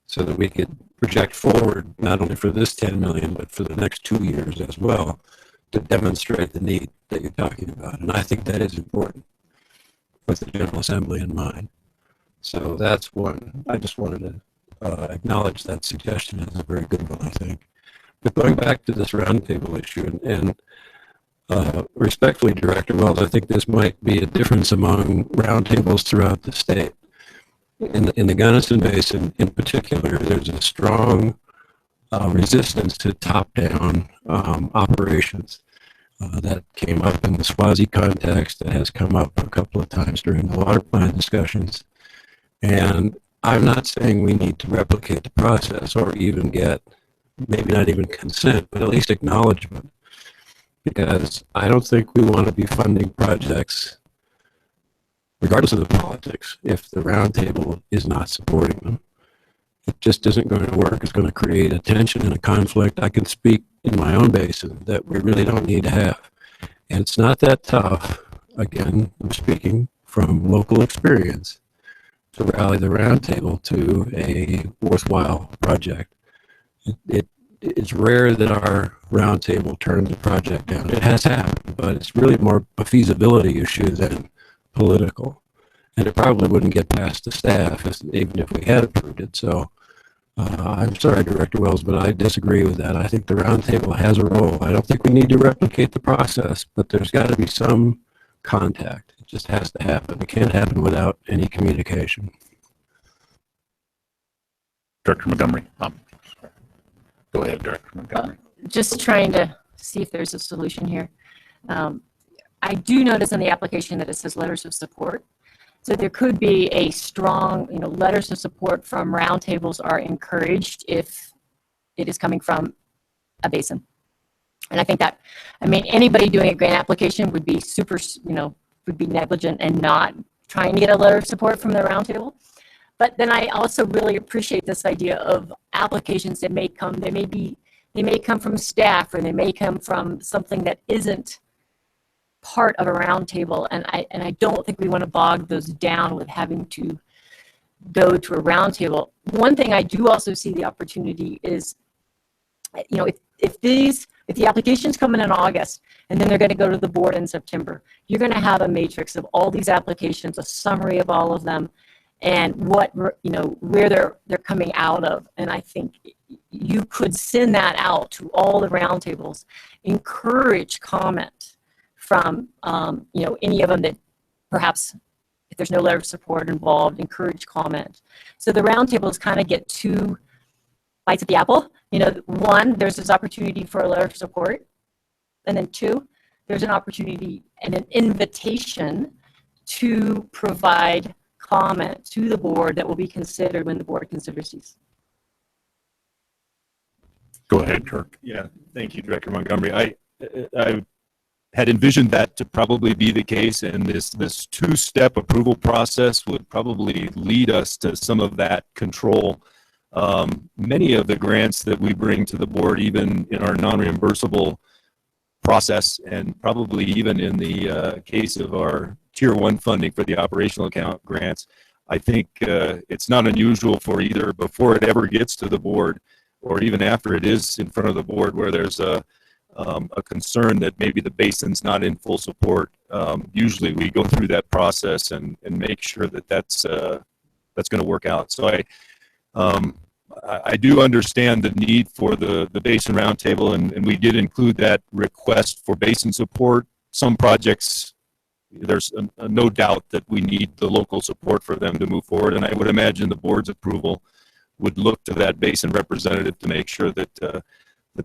so that we could project forward not only for this 10 million, but for the next 2 years as well, to demonstrate the need that you're talking about. And I think that is important with the General Assembly in mind. So that's one. I just wanted to acknowledge that suggestion as a very good one, I think. But going back to this roundtable issue, and respectfully, Director Wells, I think this might be a difference among roundtables throughout the state. In the Gunnison Basin in particular, there's a strong resistance to top-down operations. That came up in the Swazi context, that has come up a couple of times during the water plan discussions. And I'm not saying we need to replicate the process or even get, maybe not even consent, but at least acknowledgement. Because I don't think we want to be funding projects, regardless of the politics, if the roundtable is not supporting them. It just isn't going to work. It's going to create a tension and a conflict. I can speak in my own basin that we really don't need to have. And it's not that tough, again, I'm speaking from local experience, to rally the roundtable to a worthwhile project. It's rare that our roundtable turns a project down. It has happened, but it's really more a feasibility issue than political. And it probably wouldn't get past the staff even if we had approved it. So I'm sorry, Director Wells, but I disagree with that. I think the roundtable has a role. I don't think we need to replicate the process, but there's got to be some contact. It just has to happen. It can't happen without any communication. Director Montgomery. Go ahead, Director Montgomery. Just trying to see if there's a solution here. I do notice in the application that it says letters of support. So there could be a strong, letters of support from roundtables are encouraged if it is coming from a basin. And I think that, anybody doing a grant application would be super, would be negligent and not trying to get a letter of support from the roundtable. But then I also really appreciate this idea of applications that may come, they may come from staff, or they may come from something that isn't part of a roundtable, and I don't think we want to bog those down with having to go to a roundtable. One thing I do also see the opportunity is, if the applications come in August and then they're going to go to the board in September, you're going to have a matrix of all these applications, a summary of all of them, and what where they're coming out of. And I think you could send that out to all the roundtables, encourage comment from any of them that perhaps, if there's no letter of support involved, encourage comment. So the roundtables kind of get two bites at the apple. One, there's this opportunity for a letter of support, and then two, there's an opportunity and an invitation to provide comment to the board that will be considered when the board considers these. Go ahead, Kirk. Yeah, thank you, Director Montgomery. I had envisioned that to probably be the case, and this two-step approval process would probably lead us to some of that control. Many of the grants that we bring to the board, even in our non-reimbursable process, and probably even in the case of our Tier 1 funding for the operational account grants, I think it's not unusual for either before it ever gets to the board or even after it is in front of the board where there's a concern that maybe the basin's not in full support. Usually we go through that process and make sure that that's going to work out. So I do understand the need for the Basin Roundtable, and we did include that request for basin support. Some projects, there's no doubt that we need the local support for them to move forward, and I would imagine the board's approval would look to that basin representative to make sure that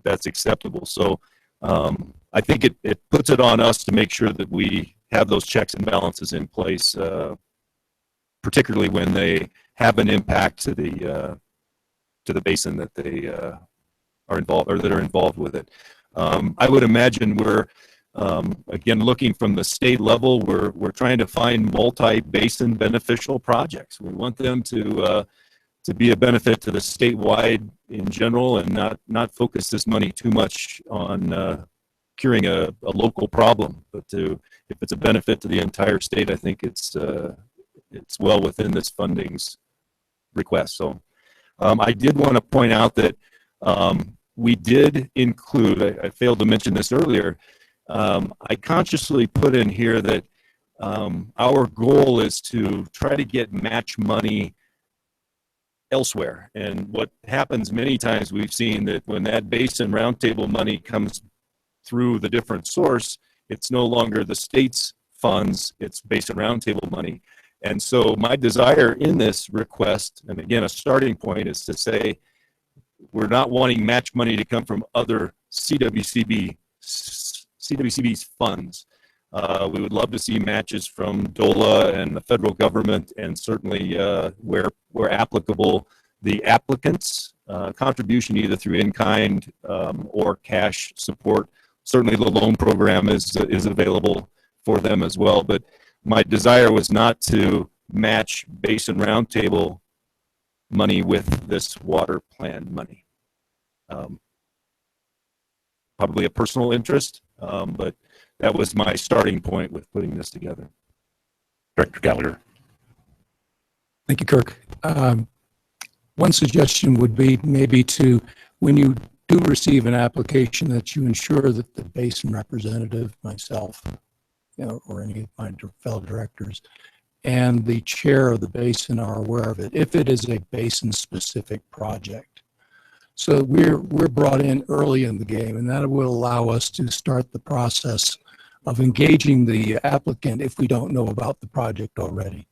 that's acceptable. So I think it puts it on us to make sure that we have those checks and balances in place, particularly when they have an impact to the basin that they are involved or that are involved with it. I would imagine we're again looking from the state level. We're trying to find multi-basin beneficial projects. We want them to be a benefit to the statewide in general, and not focus this money too much on curing a local problem, but if it's a benefit to the entire state, I think it's well within this funding's request. So I did want to point out that we did include, I failed to mention this earlier, I consciously put in here that Our goal is to try to get match money elsewhere. And what happens many times, we've seen that when that basin roundtable money comes through the different source, it's no longer the state's funds, it's basin roundtable money. And so my desire in this request, and again, a starting point, is to say, we're not wanting match money to come from other CWCB's funds. We would love to see matches from DOLA and the federal government, and certainly where applicable, the applicants' contribution either through in-kind or cash support. Certainly the loan program is available for them as well. But my desire was not to match Basin Roundtable money with this water plan money. Probably a personal interest, but that was my starting point with putting this together. Director Gallagher. Thank you, Kirk. One suggestion would be maybe to, when you do receive an application, that you ensure that the basin representative, myself, or any of my fellow directors, and the chair of the basin are aware of it, if it is a basin-specific project. So we're brought in early in the game, and that will allow us to start the process of engaging the applicant if we don't know about the project already.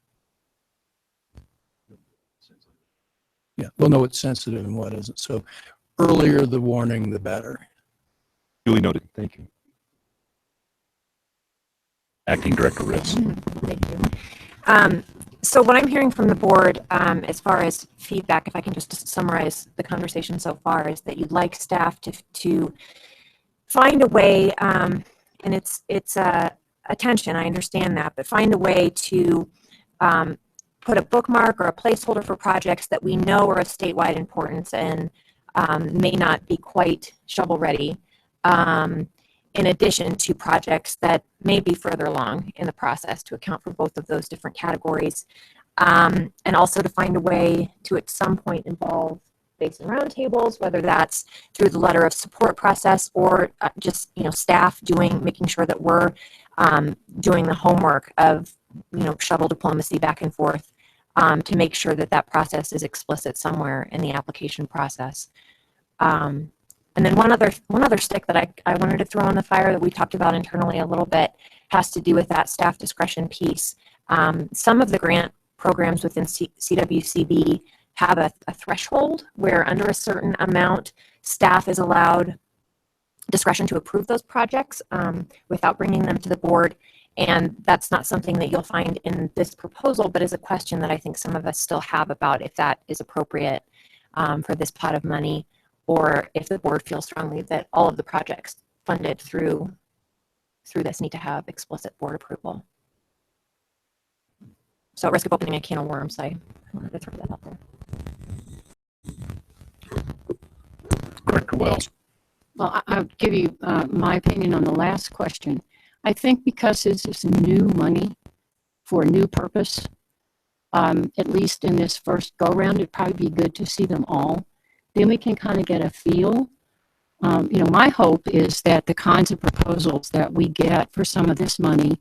Yeah, we'll know what's sensitive and what isn't. So earlier the warning, the better. Duly noted. Thank you. Acting Director Riss. Thank you. So what I'm hearing from the board, as far as feedback, if I can just summarize the conversation so far, is that you'd like staff to find a way, and it's attention, I understand that, but find a way to put a bookmark or a placeholder for projects that we know are of statewide importance and may not be quite shovel ready, in addition to projects that may be further along in the process, to account for both of those different categories, and also to find a way to at some point involve basin roundtables, whether that's through the letter of support process or just staff making sure that we're doing the homework of shovel diplomacy back and forth, to make sure that that process is explicit somewhere in the application process. And then one other stick that I wanted to throw on the fire that we talked about internally a little bit has to do with that staff discretion piece. Some of the grant programs within CWCB have a threshold where under a certain amount, staff is allowed discretion to approve those projects without bringing them to the board. And that's not something that you'll find in this proposal, but is a question that I think some of us still have about if that is appropriate for this pot of money, or if the board feels strongly that all of the projects funded through this need to have explicit board approval. So at risk of opening a can of worms, I wanted to throw that out there. Director Wells. Well, I'll give you my opinion on the last question. I think because this is new money for a new purpose, at least in this first go-round, it'd probably be good to see them all. Then we can kind of get a feel. My hope is that the kinds of proposals that we get for some of this money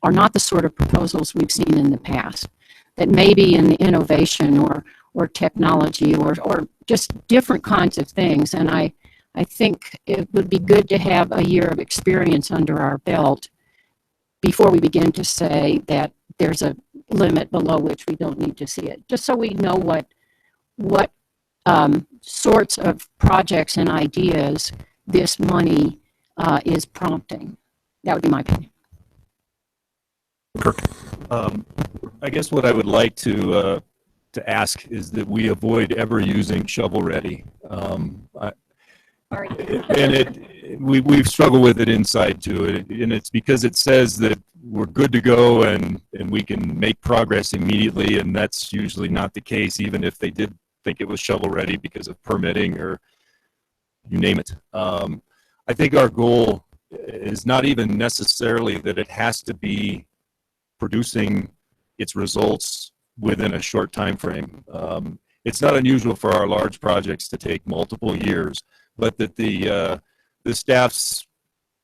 are not the sort of proposals we've seen in the past, that maybe in innovation or technology or just different kinds of things. And I think it would be good to have a year of experience under our belt before we begin to say that there's a limit below which we don't need to see it, just so we know what sorts of projects and ideas this money is prompting. That would be my opinion. Kirk. I guess what I would like to ask is that we avoid ever using shovel ready. And we've struggled with it inside too, and it's because it says that we're good to go and we can make progress immediately, and that's usually not the case, even if they did think it was shovel ready because of permitting or you name it. I think our goal is not even necessarily that it has to be producing its results within a short time frame. It's not unusual for our large projects to take multiple years, but that the staff's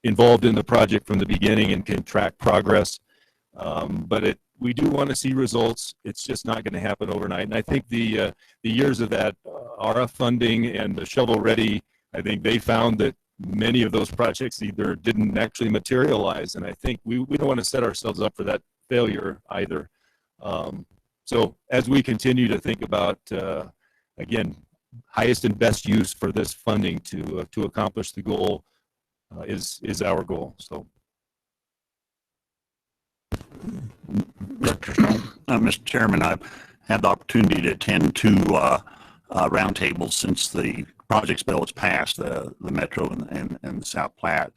involved in the project from the beginning and can track progress. But we do want to see results. It's just not going to happen overnight. And I think the years of that ARA funding and the shovel ready, I think they found that many of those projects either didn't actually materialize. And I think we don't want to set ourselves up for that failure either. So as we continue to think about, again, highest and best use for this funding to accomplish the goal is our goal. So. Mr. Chairman, I've had the opportunity to attend two roundtables since the project's bill was passed, the Metro and the South Platte,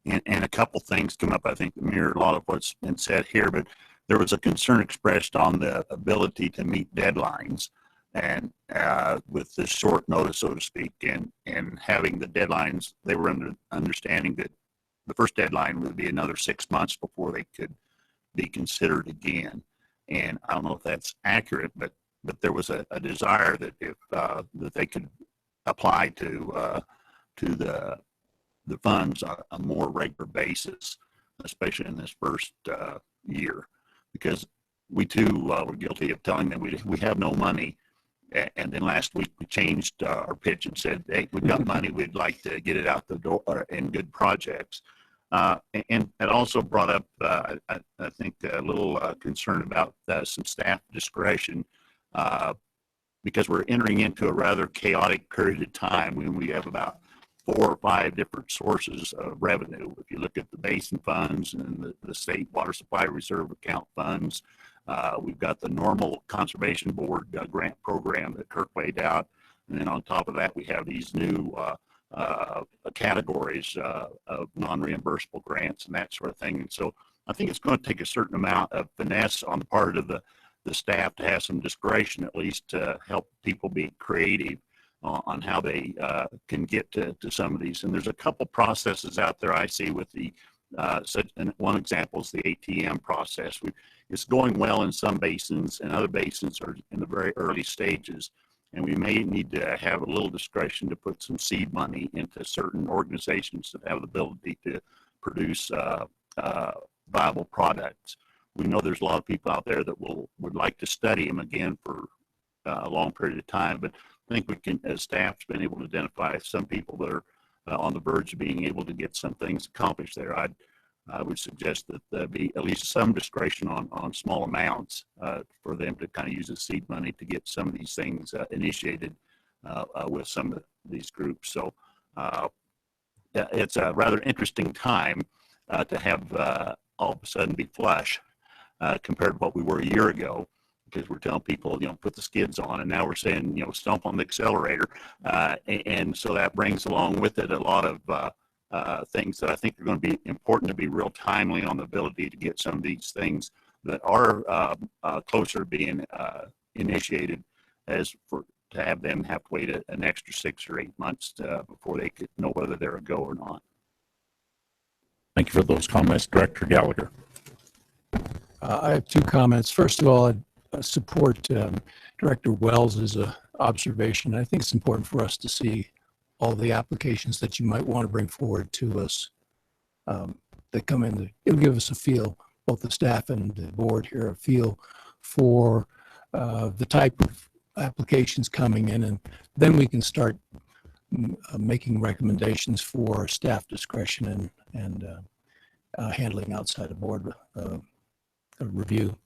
and a couple things come up, I think, that mirror a lot of what's been said here, but there was a concern expressed on the ability to meet deadlines, and with the short notice, so to speak, and having the deadlines, they were understanding that the first deadline would be another 6 months before they could be considered again. And I don't know if that's accurate, but there was a desire that if that they could apply to the funds on a more regular basis, especially in this first year, because we too were guilty of telling them we have no money, and then last week we changed our pitch and said, hey, we've got money, we'd like to get it out the door in good projects. And it also brought up, I think, a little concern about some staff discretion, because we're entering into a rather chaotic period of time when we have about 4 or 5 different sources of revenue. If you look at the basin funds and the state water supply reserve account funds, we've got the normal conservation board grant program that Kirk laid out. And then on top of that, we have these new categories of non-reimbursable grants and that sort of thing. And so I think it's going to take a certain amount of finesse on the part of the staff to have some discretion, at least to help people be creative on how they can get to some of these. And there's a couple processes out there I see with the and one example is the ATM process. It's going well in some basins, and other basins are in the very early stages. And we may need to have a little discretion to put some seed money into certain organizations that have the ability to produce viable products. We know there's a lot of people out there that would like to study them again for a long period of time, but I think we can, as staff's been able to identify some people that are on the verge of being able to get some things accomplished there. I would suggest that there be at least some discretion on small amounts for them to kind of use the seed money to get some of these things initiated with some of these groups. So it's a rather interesting time to have all of a sudden be flush compared to what we were a year ago, because we're telling people, put the skids on, and now we're saying, stomp on the accelerator. And so that brings along with it a lot of things that I think are going to be important to be real timely on the ability to get some of these things that are closer to being initiated, to have them have to wait an extra 6 or 8 months before they could know whether they're a go or not. Thank you for those comments, Director Gallagher. I have 2 comments. First of all, I support Director Wells' observation. I think it's important for us to see all the applications that you might want to bring forward to us that come in. It'll give us a feel, both the staff and the board here, a feel for the type of applications coming in, and then we can start making recommendations for staff discretion and handling outside of board review.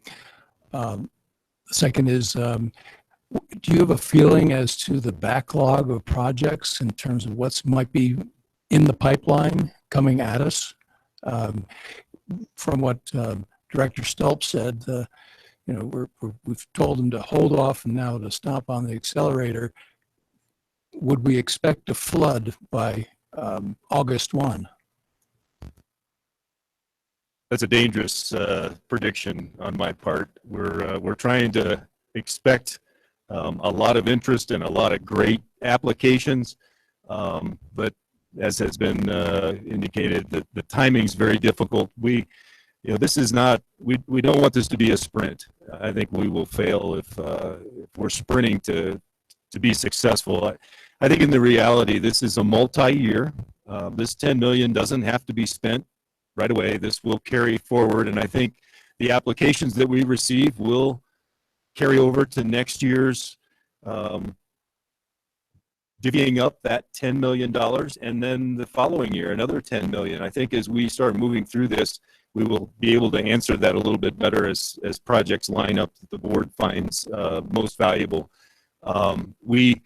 Second is, do you have a feeling as to the backlog of projects in terms of what might be in the pipeline coming at us? From what Director Stolp said, we've told them to hold off and now to stomp on the accelerator. Would we expect a flood by August 1? That's a dangerous prediction on my part. We're trying to expect a lot of interest and a lot of great applications, but as has been indicated, the timing is very difficult. This is not. We don't want this to be a sprint. I think we will fail if we're sprinting to be successful. I think in the reality, this is a multi-year This 10 million doesn't have to be spent right away. This will carry forward, and I think the applications that we receive will carry over to next year's divvying up that $10 million, and then the following year another 10 million. I think as we start moving through this, we will be able to answer that a little bit better as projects line up that the board finds most valuable. We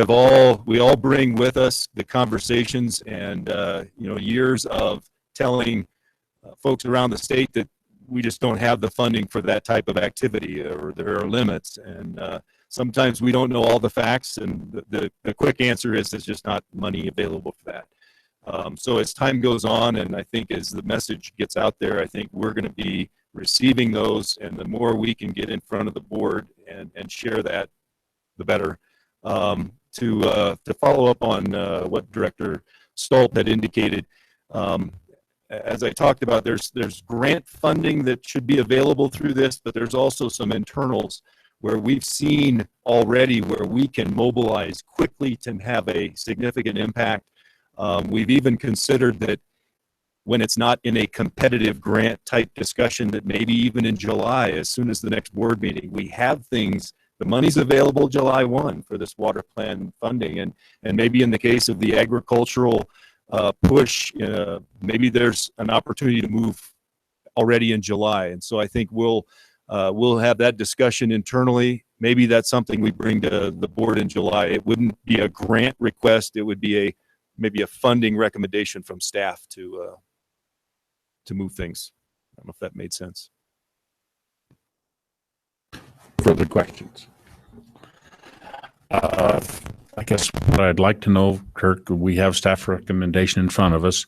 all bring with us the conversations and years of telling folks around the state that we just don't have the funding for that type of activity, or there are limits, and sometimes we don't know all the facts, and the quick answer is there's just not money available for that. So as time goes on, and I think as the message gets out there, I think we're going to be receiving those, and the more we can get in front of the board and share that, the better. To follow up on what Director Stolt had indicated, as I talked about, there's grant funding that should be available through this, but there's also some internals where we've seen already where we can mobilize quickly to have a significant impact. We've even considered that when it's not in a competitive grant type discussion, that maybe even in July, as soon as the next board meeting, we have things, the money's available July 1 for this water plan funding. And maybe in the case of the agricultural push, maybe there's an opportunity to move already in July. And so I think we'll have that discussion internally. Maybe that's something we bring to the board in July. It wouldn't be a grant request. It would be maybe a funding recommendation from staff to move things. I don't know if that made sense. Further questions? I guess what I'd like to know, Kirk, we have staff recommendation in front of us.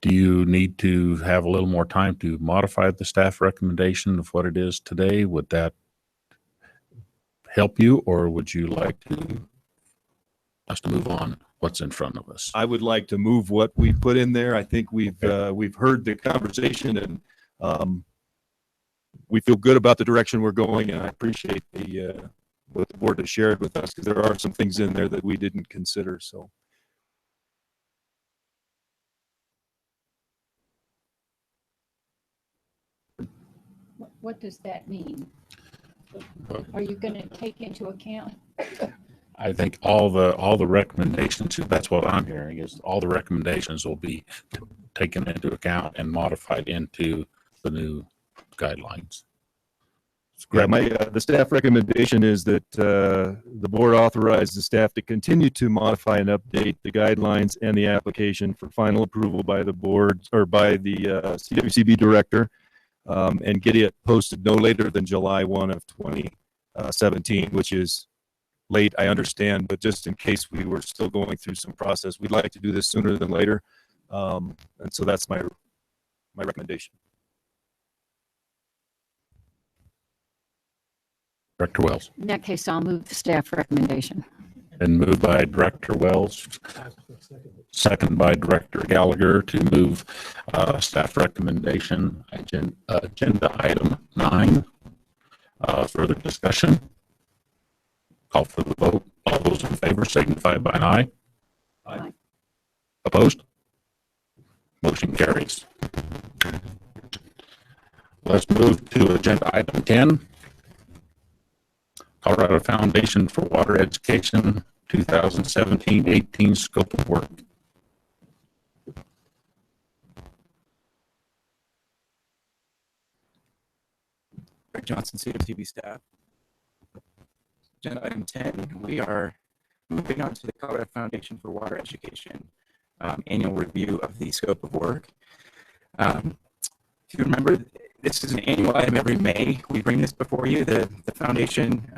Do you need to have a little more time to modify the staff recommendation of what it is today? Would that help you, or would you like us to move on what's in front of us? I would like to move what we put in there. I think we've heard the conversation, and we feel good about the direction we're going, and I appreciate what the board has shared with us, because there are some things in there that we didn't consider. So What does that mean? Are you going to take into account? I think all the recommendations, that's what I'm hearing, is all the recommendations will be taken into account and modified into the new guidelines. yeah, the staff recommendation is that the board authorize the staff to continue to modify and update the guidelines and the application for final approval by the board or by the CWCB director, and get it posted no later than July 1 of 2017, which is late, I understand, but just in case we were still going through some process, we'd like to do this sooner than later. And so that's my recommendation. Director Wells. In that case, I'll move the staff recommendation. And moved by Director Wells, second by Director Gallagher to move staff recommendation agenda item 9. Further discussion? Call for the vote. All those in favor signify by an aye. Aye. Opposed? Motion carries. Let's move to agenda item 10. Colorado Foundation for Water Education 2017-18 scope of work. Greg Johnson, CWCB staff. Agenda item 10, we are moving on to the Colorado Foundation for Water Education annual review of the scope of work. If you remember, this is an annual item every May. We bring this before you. The foundation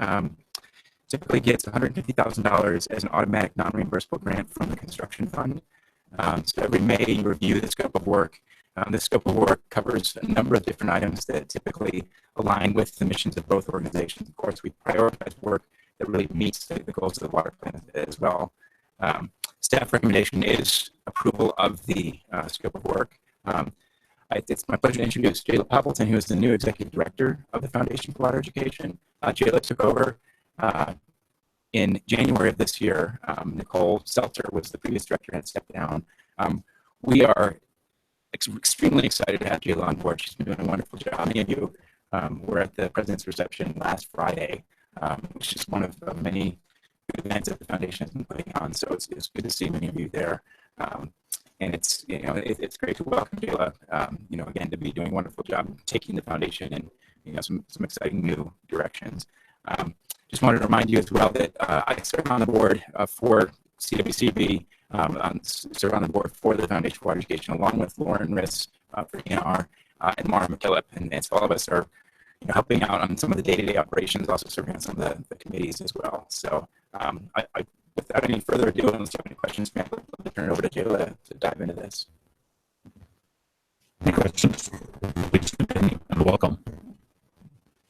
typically gets $150,000 as an automatic non-reimbursable grant from the construction fund. So every May you review the scope of work. The scope of work covers a number of different items that typically align with the missions of both organizations. Of course, we prioritize work that really meets the goals of the water plan as well. Staff recommendation is approval of the scope of work. It's my pleasure to introduce Jayla Poppleton, who is the new executive director of the Foundation for Water Education. Jayla took over in January of this year. Nicole Seltzer was the previous director and had stepped down. We are extremely excited to have Jayla on board. She's been doing a wonderful job. Many of you were at the President's Reception last Friday, which is one of many events that the foundation has been putting on. So it's good to see many of you there. And it's it's great to welcome Jayla, again, to be doing a wonderful job taking the foundation in some exciting new directions. Just wanted to remind you as well that I serve on the board for CWCB, serve on the board for the Foundation for Water Education, along with Lauren Riss for ENR and Mara McKillop, and so all of us are helping out on some of the day-to-day operations, also serving on some of the committees as well. So without any further ado, unless you have any questions, I'd like to turn it over to Jayla to dive into this. Any questions? Please continue and welcome.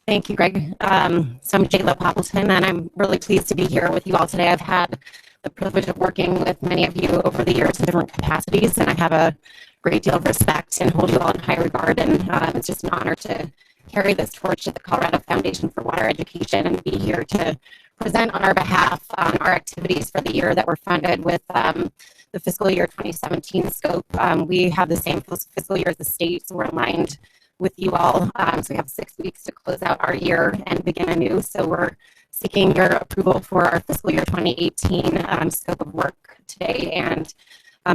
Thank you, Greg. So I'm Jayla Poppleton, and I'm really pleased to be here with you all today. I've had the privilege of working with many of you over the years in different capacities, and I have a great deal of respect and hold you all in high regard. And it's just an honor to carry this torch at the Colorado Foundation for Water Education and be here to present on our behalf on our activities for the year that were funded with the fiscal year 2017 scope. We have the same fiscal year as the state, so we're aligned with you all. So we have 6 weeks to close out our year and begin anew. So we're seeking your approval for our fiscal year 2018 scope of work today. And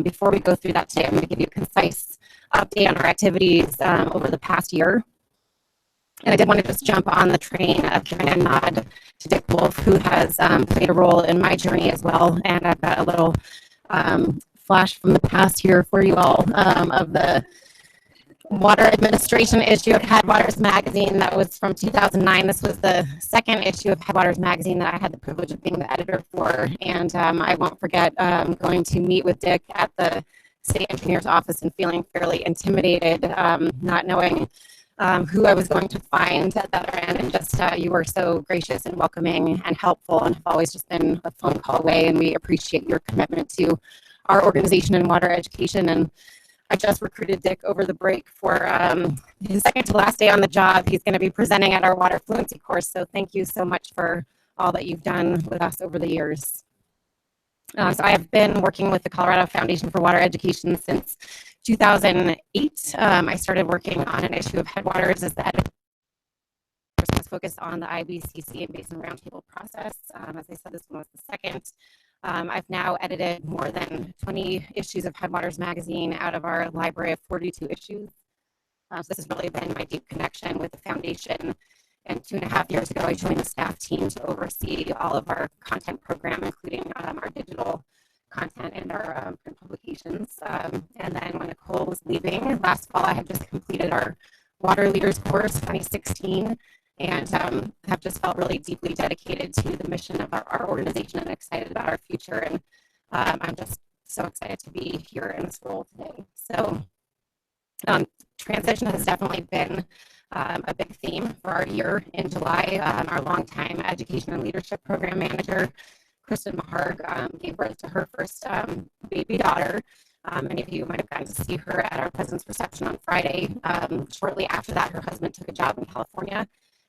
before we go through that today, I'm going to give you a concise update on our activities over the past year. And I did want to just jump on the train of giving a nod to Dick Wolf, who has played a role in my journey as well. And I've got a little flash from the past here for you all of the water administration issue of Headwaters Magazine. That was from 2009. This was the second issue of Headwaters Magazine that I had the privilege of being the editor for. And I won't forget going to meet with Dick at the state engineer's office and feeling fairly intimidated, not knowing who I was going to find at the other end. And just you were so gracious and welcoming and helpful, and have always just been a phone call away. And we appreciate your commitment to our organization and water education. And I just recruited Dick over the break for his second to last day on the job. He's going to be presenting at our water fluency course. So thank you so much for all that you've done with us over the years. So I have been working with the Colorado Foundation for Water Education since 2008. I started working on an issue of Headwaters as the editor. I was focused on the IBCC and Basin Roundtable process. As I said, this one was the second. I've now edited more than 20 issues of Headwaters Magazine out of our library of 42 issues. So this has really been my deep connection with the foundation. And 2.5 years ago, I joined the staff team to oversee all of our content program, including our digital content and our print publications. And then when Nicole was leaving last fall, I had just completed our Water Leaders course 2016. And have just felt really deeply dedicated to the mission of our organization and excited about our future. And I'm just so excited to be here in this role today. So transition has definitely been a big theme for our year. In July, our longtime education and leadership program manager, Kristen Maharg, gave birth to her first baby daughter. Many of you might have gotten to see her at our President's Reception on Friday. Shortly after that, her husband took a job in California.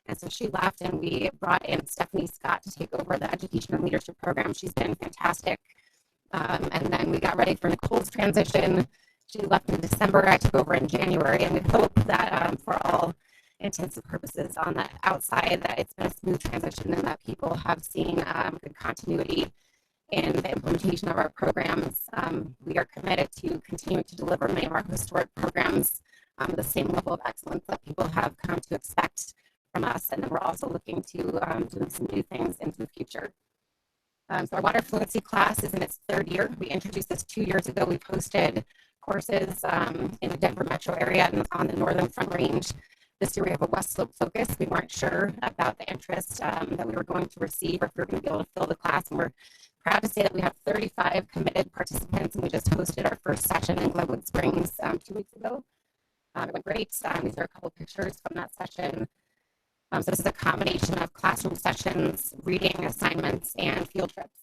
And so she left, and we brought in Stephanie Scott to take over the education and leadership program. She's been fantastic. And then we got ready for Nicole's transition. She left in December. I took over in January, and we hope that for all intents and purposes on the outside, that it's been a smooth transition and that people have seen good continuity in the implementation of our programs. We are committed to continuing to deliver many of our historic programs at the same level of excellence that people have come to expect from us, and then we're also looking to do some new things into the future. So our water fluency class is in its third year. We introduced this 2 years ago. We've hosted courses in the Denver metro area and on the Northern Front Range. This year we have a West Slope focus. We weren't sure about the interest that we were going to receive, or if we were going to be able to fill the class, and we're proud to say that we have 35 committed participants, and we just hosted our first session in Glenwood Springs 2 weeks ago. It went great. These are a couple of pictures from that session. So this is a combination of classroom sessions, reading assignments, and field trips.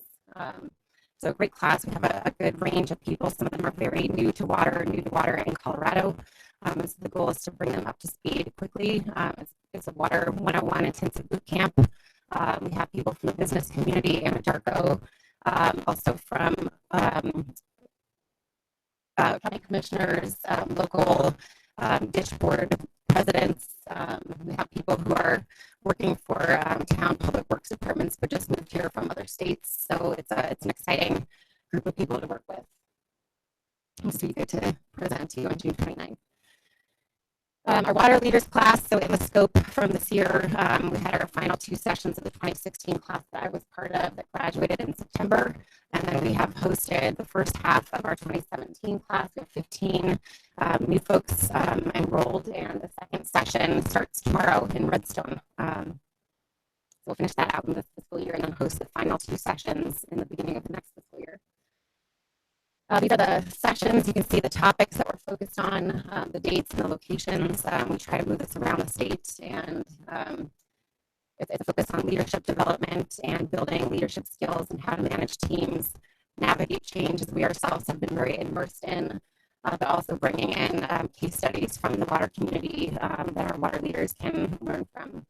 So a great class. We have a good range of people. Some of them are very new to water in Colorado. So the goal is to bring them up to speed quickly. It's a Water 101 intensive boot camp. We have people from the business community, Anadarko, also from county commissioners, local dish board presidents. We have people who are working for town public works departments, but just moved here from other states. So it's an exciting group of people to work with. It's be good to present to you on June 29th. Our water leaders class, so in the scope from this year, we had our final 2 sessions of the 2016 class that I was part of that graduated in September. And then we have hosted the first half of our 2017 class. We have 15 new folks enrolled, and the second session starts tomorrow in Redstone. So we'll finish that out in this fiscal year and then host the final 2 sessions in the beginning of the next fiscal year. These are the sessions. You can see the topics that we're focused on, the dates and the locations. We try to move this around the state, and it's a focus on leadership development and building leadership skills and how to manage teams, navigate change, as we ourselves have been very immersed in, but also bringing in case studies from the water community that our water leaders can learn from.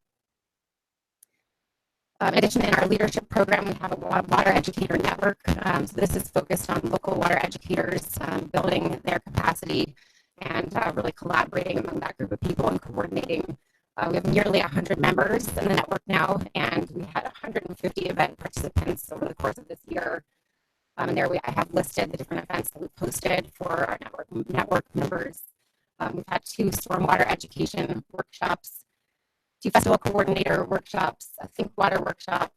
In addition, in our leadership program, we have a water educator network. So this is focused on local water educators, building their capacity and really collaborating among that group of people and coordinating. We have nearly 100 members in the network now, and we had 150 event participants over the course of this year. And there I have listed the different events that we've hosted for our network members. We've had 2 stormwater education workshops, 2 festival coordinator workshops, a Think Water workshop,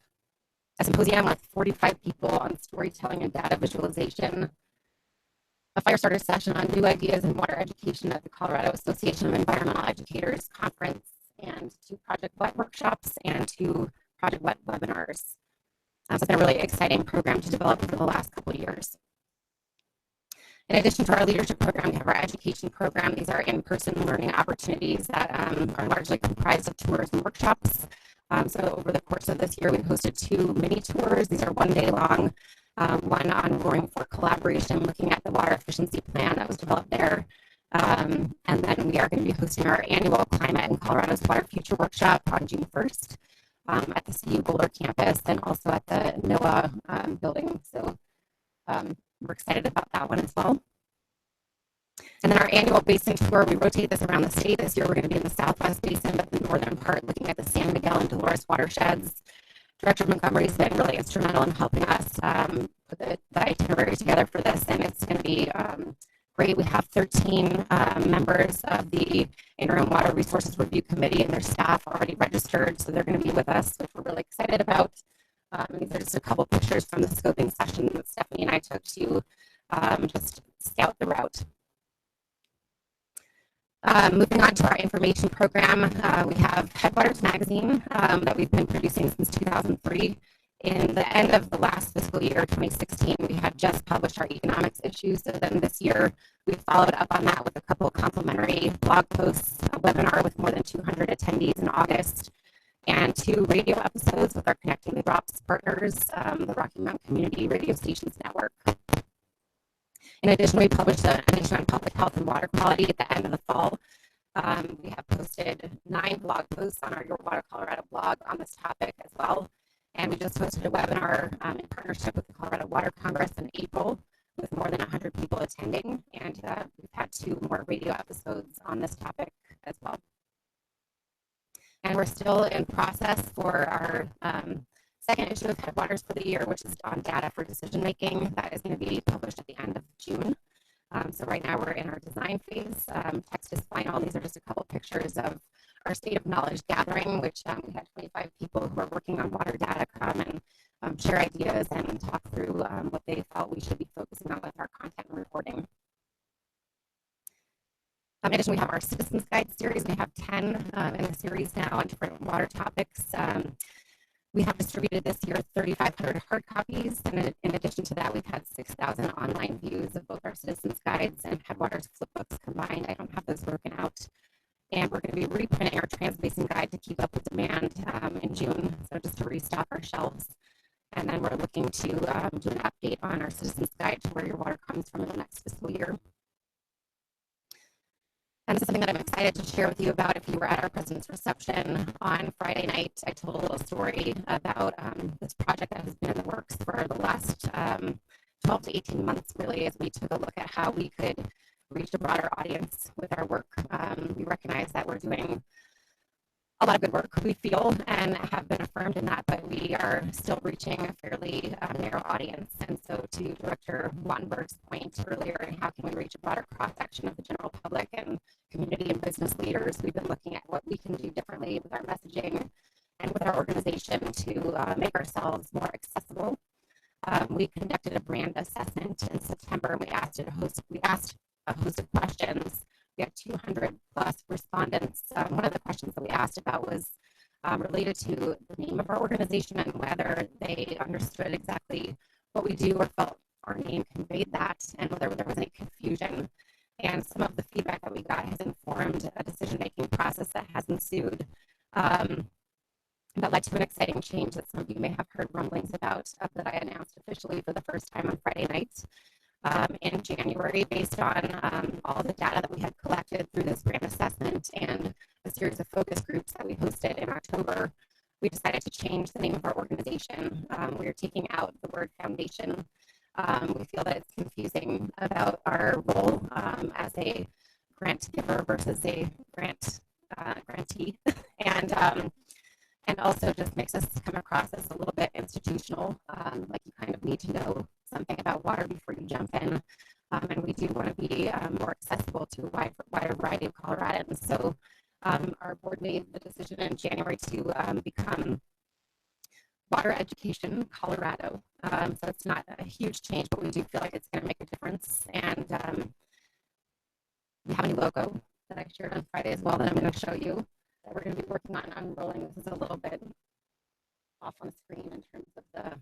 a symposium with 45 people on storytelling and data visualization, a fire starter session on new ideas in water education at the Colorado Association of Environmental Educators conference, and 2 project web workshops and 2 project web webinars. So it's been a really exciting program to develop for the last couple of years. In addition to our leadership program, we have our education program. These are in-person learning opportunities that are largely comprised of tours and workshops. So over the course of this year, we've hosted 2 mini tours. These are 1 day long, one on Roaring Fork Collaboration, looking at the water efficiency plan that was developed there. And then we are going to be hosting our annual Climate and Colorado's Water Future workshop on June 1st at the CU Boulder campus and also at the NOAA building. So we're excited about that one as well. And then our annual basin tour, we rotate this around the state. This year we're going to be in the Southwest Basin, but the northern part, looking at the San Miguel and Dolores watersheds. Director Montgomery has been really instrumental in helping us put the itinerary together for this, and it's going to be great. We have 13 members of the Interim Water Resources Review Committee and their staff already registered, so they're going to be with us, which we're really excited about. These are just a couple pictures from the scoping session that Stephanie and I took to just scout the route. Moving on to our information program, we have Headwaters Magazine that we've been producing since 2003. In the end of the last fiscal year, 2016, we had just published our economics issue. So then this year, we followed up on that with a couple of complimentary blog posts, a webinar with more than 200 attendees in August, and 2 radio episodes with our Connecting the Drops partners, the Rocky Mountain Community Radio Stations Network. In addition, we published an edition on public health and water quality at the end of the fall. We have posted 9 blog posts on our Your Water Colorado blog on this topic as well. And we just hosted a webinar in partnership with the Colorado Water Congress in April with more than 100 people attending. And we've had 2 more radio episodes on this topic as well. And we're still in process for our second issue of Headwaters for the year, which is on data for decision making. That is going to be published at the end of June. So right now we're in our design phase. Text is final. These are just a couple pictures of our state of knowledge gathering, which we had 25 people who are working on water data come and share ideas and talk through what they felt we should be focusing on with our content and reporting. In addition, we have our Citizens Guide series. We have 10 in the series now on different water topics. We have distributed this year 3,500 hard copies, and in addition to that, we've had 6,000 online views of both our Citizens Guides and Headwaters flipbooks combined. I don't have those broken out. And we're going to be reprinting our Trans-Basin Guide to keep up with demand in June, so just to restock our shelves. And then we're looking to do an update on our Citizens Guide to where your water comes from in the next fiscal year. And this is something that I'm excited to share with you about. If you were at our president's reception on Friday night, I told a little story about this project that has been in the works for the last 12 to 18 months, really, as we took a look at how we could reach a broader audience with our work. We recognize that we're doing a lot of good work, we feel, and have been affirmed in that, but we are still reaching a fairly narrow audience. And so to Director Wattenberg's point earlier, how can we reach a broader cross-section of the general public and community and business leaders, we've been looking at what we can do differently with our messaging and with our organization to make ourselves more accessible. We conducted a brand assessment in September, and we asked a host of questions. We had 200 plus respondents. One of the questions that we asked about was related to the name of our organization and whether they understood exactly what we do or felt our name conveyed that, and whether there was any confusion. And some of the feedback that we got has informed a decision-making process that has ensued that led to an exciting change that some of you may have heard rumblings about that I announced officially for the first time on Friday night. In January, based on all the data that we had collected through this brand assessment and a series of focus groups that we hosted in October, we decided to change the name of our organization. We are taking out the word foundation. We feel that it's confusing about our role as a grant giver versus a grantee, and also just makes us come across as a little bit institutional, like you kind of need to know something about water before you jump in. And we do want to be more accessible to a wider variety of Coloradans. So our board made the decision in January to become Water Education Colorado. So it's not a huge change, but we do feel like it's going to make a difference. And we have a new logo that I shared on Friday as well that I'm going to show you, that we're going to be working on unrolling. This is a little bit off on the screen in terms of the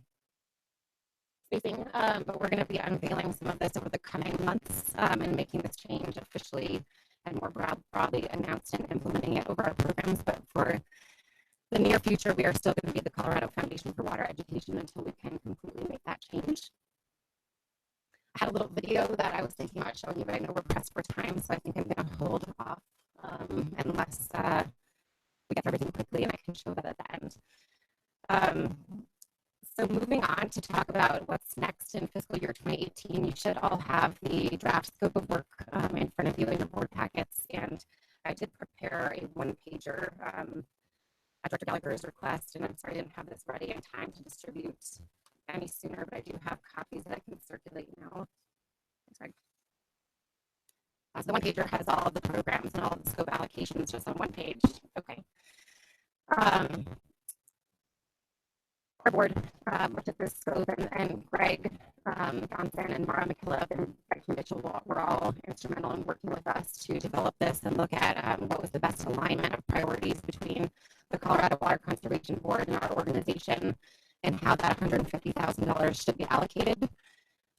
spacing, but we're going to be unveiling some of this over the coming months and making this change officially and more broadly announced and implementing it over our programs. But for the near future, we are still going to be the Colorado Foundation for Water Education until we can completely make that change. I had a little video that I was thinking about showing you, but I know we're pressed for time, so I think I'm going to hold off unless we get everything quickly, and I can show that at the end. So moving on to talk about what's next in fiscal year 2018, you should all have the draft scope of work in front of you in the board packets, and I did prepare a one-pager at Dr. Gallagher's request, and I'm sorry I didn't have this ready in time to distribute any sooner, but I do have copies that I can circulate now. Sorry. So the one-pager has all of the programs and all of the scope allocations just on one page. Okay. Our board looked at this scope, and Greg Johnson and Mara McKillop and Greg Mitchell were all instrumental in working with us to develop this and look at what was the best alignment of priorities between the Colorado Water Conservation Board and our organization, and how that $150,000 should be allocated.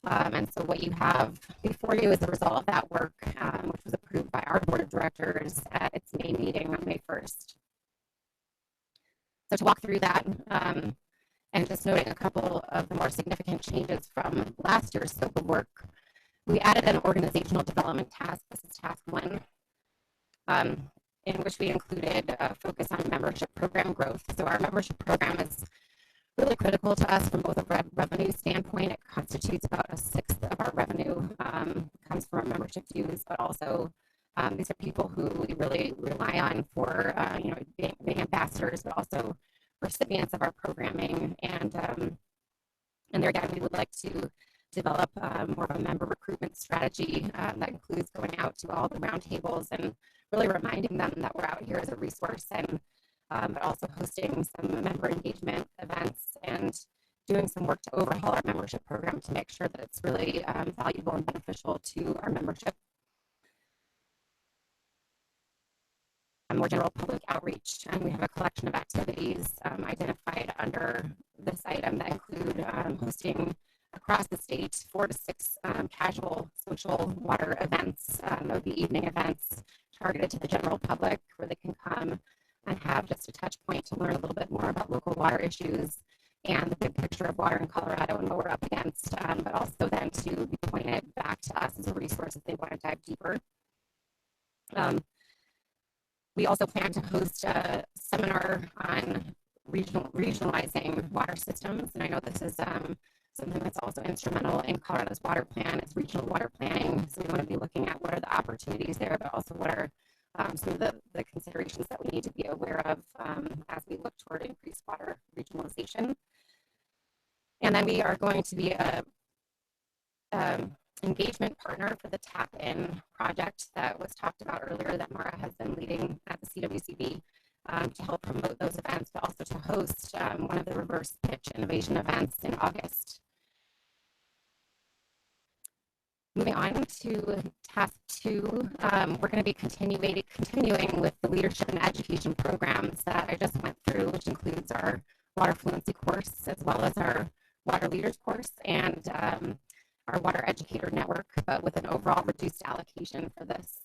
And so what you have before you is the result of that work, which was approved by our board of directors at its May meeting on May 1st. So to walk through that, and just noting a couple of the more significant changes from last year's scope of work, we added an organizational development task. This is task 1, in which we included a focus on membership program growth. So our membership program is really critical to us from both a revenue standpoint. It constitutes about 1/6 of our revenue, comes from membership dues, but also these are people who we really rely on for being ambassadors, but also recipients of our programming. And there again, we would like to develop more of a member recruitment strategy that includes going out to all the roundtables and really reminding them that we're out here as a resource, and but also hosting some member engagement events and doing some work to overhaul our membership program to make sure that it's really valuable and beneficial to our membership. More general public outreach, and we have a collection of activities identified under this item that include hosting across the state 4 to 6 casual social water events. That would be evening events targeted to the general public, where they can come and have just a touch point to learn a little bit more about local water issues and the big picture of water in Colorado and what we're up against, but also then to be pointed back to us as a resource if they want to dive deeper. We also plan to host a seminar on regionalizing water systems, and I know this is something that's also instrumental in Colorado's water plan is regional water planning. So we want to be looking at what are the opportunities there, but also what are some of the considerations that we need to be aware of as we look toward increased water regionalization. And then we are going to be a engagement partner for the Tap In project that was talked about earlier that Mara has been leading at the CWCB to help promote those events, but also to host one of the reverse pitch innovation events in August. Moving on to task 2, we're going to be continuing with the leadership and education programs that I just went through, which includes our water fluency course, as well as our water leaders course and our water educator network, but with an overall reduced allocation for this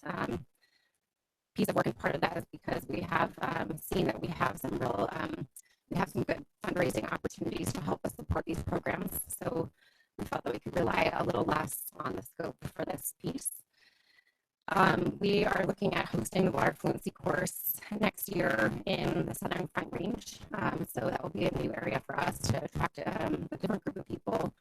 piece of work. And part of that is because we have seen that we have some real, we have some good fundraising opportunities to help us support these programs. So we felt that we could rely a little less on the scope for this piece. We are looking at hosting the water fluency course next year in the Southern Front Range. So that will be a new area for us to attract a different group of people,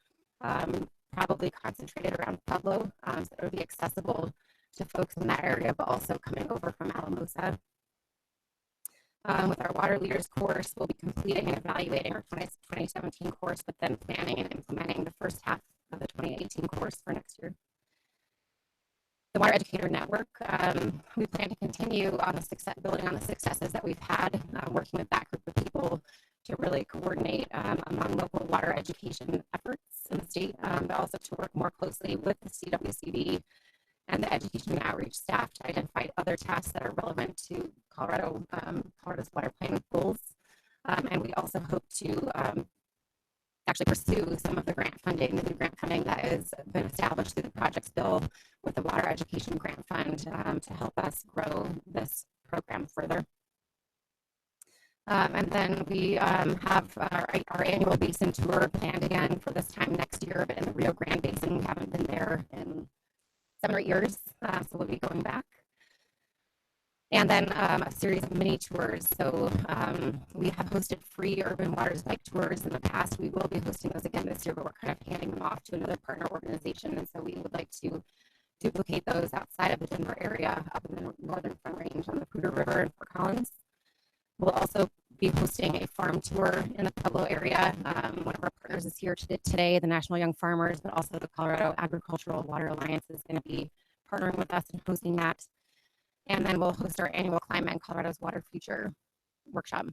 probably concentrated around Pueblo, so it will be accessible to folks in that area, but also coming over from Alamosa. With our water leaders course, we'll be completing and evaluating our 2017 course, but then planning and implementing the first half of the 2018 course for next year. The Water Educator Network, we plan to continue on the building on the successes that we've had, working with that group of people to really coordinate among local water education efforts in the state, but also to work more closely with the CWCB and the education and outreach staff to identify other tasks that are relevant to Colorado's water plan goals. And we also hope to actually pursue some of the grant funding, the new grant funding that has been established through the projects bill with the Water Education Grant Fund to help us grow this program further. And then we have our annual basin tour planned again for this time next year, but in the Rio Grande Basin, we haven't been there in 7 or 8 years, so we'll be going back. And then a series of mini tours. So we have hosted free urban waters bike tours in the past. We will be hosting those again this year, but we're kind of handing them off to another partner organization. And so we would like to duplicate those outside of the Denver area, up in the northern Front Range on the Poudre River in Fort Collins. We'll also be hosting a farm tour in the Pueblo area. One of our partners is here today, the National Young Farmers, but also the Colorado Agricultural Water Alliance is going to be partnering with us in hosting that. And then we'll host our annual Climate and Colorado's Water Future workshop.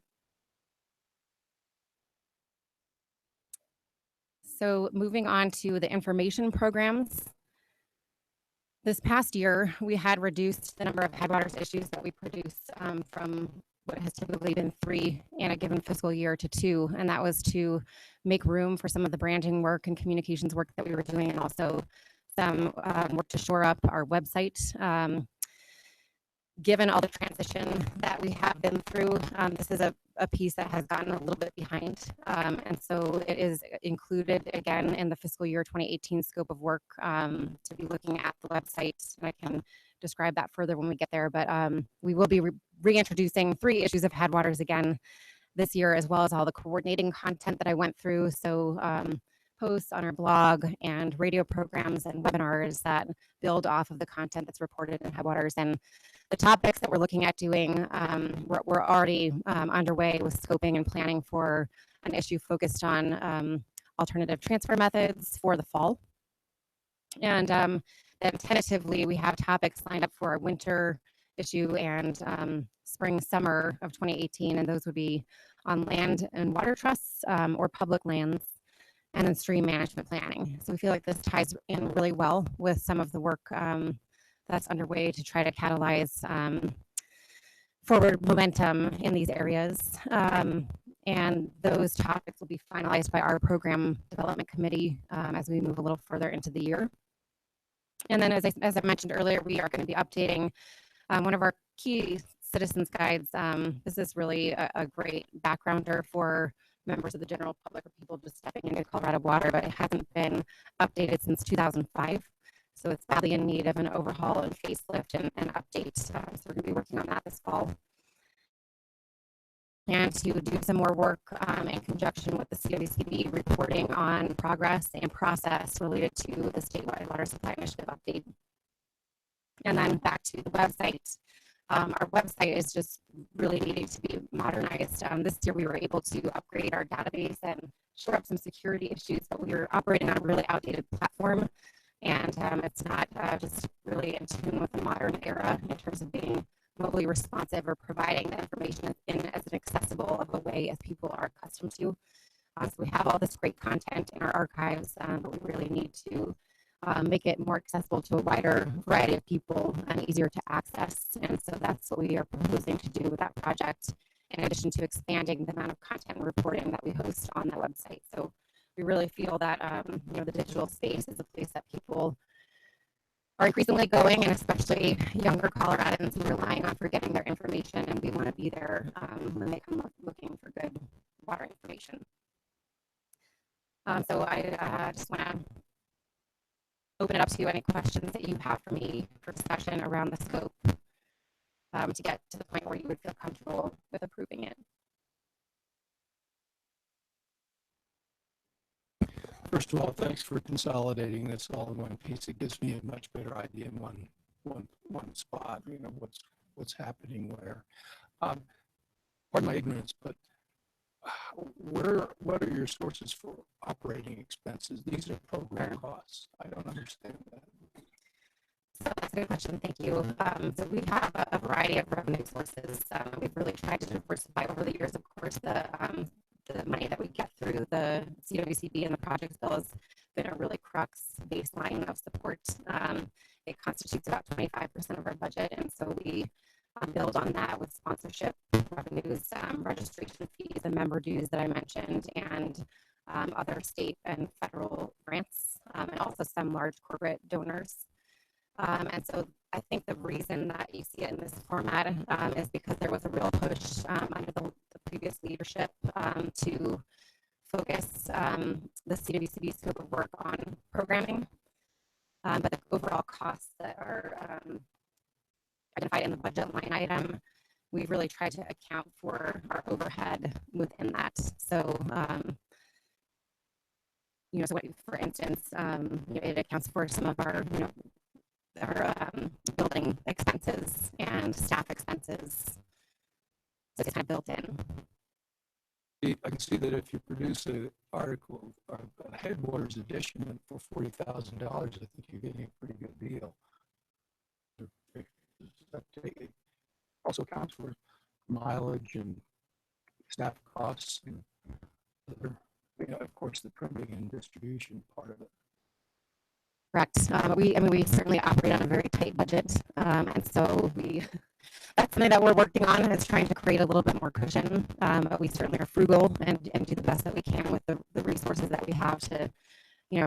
So moving on to the information programs. This past year, we had reduced the number of headwaters issues that we produce from what has typically been 3 in a given fiscal year to 2. And that was to make room for some of the branding work and communications work that we were doing, and also some work to shore up our website. Given all the transition that we have been through, this is a piece that has gotten a little bit behind. And so it is included again in the fiscal year 2018 scope of work to be looking at the website. And I can describe that further when we get there. But we will be reintroducing 3 issues of Headwaters again this year, as well as all the coordinating content that I went through. So posts on our blog and radio programs and webinars that build off of the content that's reported in Headwaters. And the topics that we're looking at doing, we're already underway with scoping and planning for an issue focused on alternative transfer methods for the fall. And then tentatively, we have topics lined up for our winter issue and spring, summer of 2018. And those would be on land and water trusts or public lands, and then stream management planning. So we feel like this ties in really well with some of the work that's underway to try to catalyze forward momentum in these areas. And those topics will be finalized by our program development committee as we move a little further into the year. And then as I mentioned earlier, we are going to be updating one of our key citizens guides. This is really a great backgrounder for members of the general public or people just stepping into Colorado water, but it hasn't been updated since 2005. So it's badly in need of an overhaul and facelift and update. So we're going to be working on that this fall. and to do some more work in conjunction with the CWCB reporting on progress and process related to the statewide water supply initiative update. And then back to the website. Our website is just really needing to be modernized. This year we were able to upgrade our database and shore up some security issues, but we were operating on a really outdated platform. And it's not just really in tune with the modern era in terms of being mobily responsive or providing the information in as an accessible of a way as people are accustomed to. So we have all this great content in our archives, but we really need to make it more accessible to a wider variety of people and easier to access. And so that's what we are proposing to do with that project, in addition to expanding the amount of content and reporting that we host on that website. So we really feel that the digital space is a place that people are increasingly going, and especially younger Coloradans are relying on for getting their information, and we want to be there when they come looking for good water information. So I just want to open it up to any questions that you have for me for discussion around the scope to get to the point where you would feel comfortable with approving it. First of all, thanks for consolidating this all in one piece. It gives me a much better idea in one spot, what's happening where. Pardon my ignorance, but what are your sources for operating expenses? These are program costs. I don't understand that. So that's a good question. Thank you. So we have a variety of revenue sources. We've really tried to diversify over the years. Of course, the money that we get through the CWCB and the projects bill has been a really crux baseline of support. It constitutes about 25% of our budget, and so we build on that with sponsorship revenues, registration fees, and member dues that I mentioned, and other state and federal grants, and also some large corporate donors. And so I think the reason that you see it in this format is because there was a real push under the previous leadership to focus the CWCB scope of work on programming. But the overall costs that are identified in the budget line item, we've really tried to account for our overhead within that. So, so what, for instance, it accounts for some of our, our building expenses and staff expenses. So it's kind of built in. I can see that if you produce an article, a headwaters edition for $40,000, I think you're getting a pretty good deal. It also accounts for mileage and staff costs and other, of course, the printing and distribution part of it. Correct. We certainly operate on a very tight budget, and so that's something that we're working on, is trying to create a little bit more cushion. But we certainly are frugal and do the best that we can with the resources that we have to,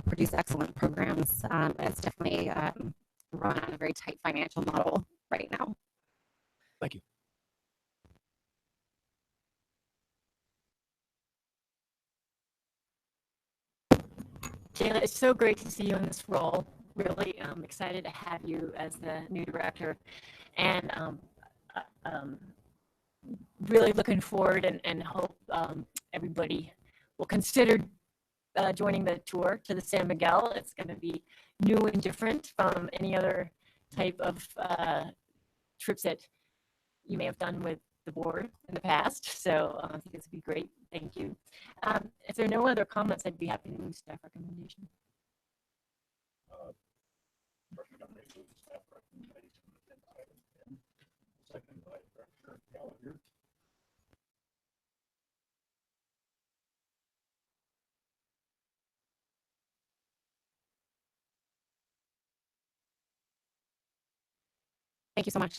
produce excellent programs. It's definitely run on a very tight financial model right now. Thank you. Jayla, it's so great to see you in this role. Really excited to have you as the new director, and really looking forward and hope everybody will consider joining the tour to the San Miguel. It's going to be new and different from any other type of trips that you may have done with the board in the past. So I think it's going to be great. Thank you. If there are no other comments, I'd be happy to move staff recommendation. Second by Director Gallagher. Thank you so much.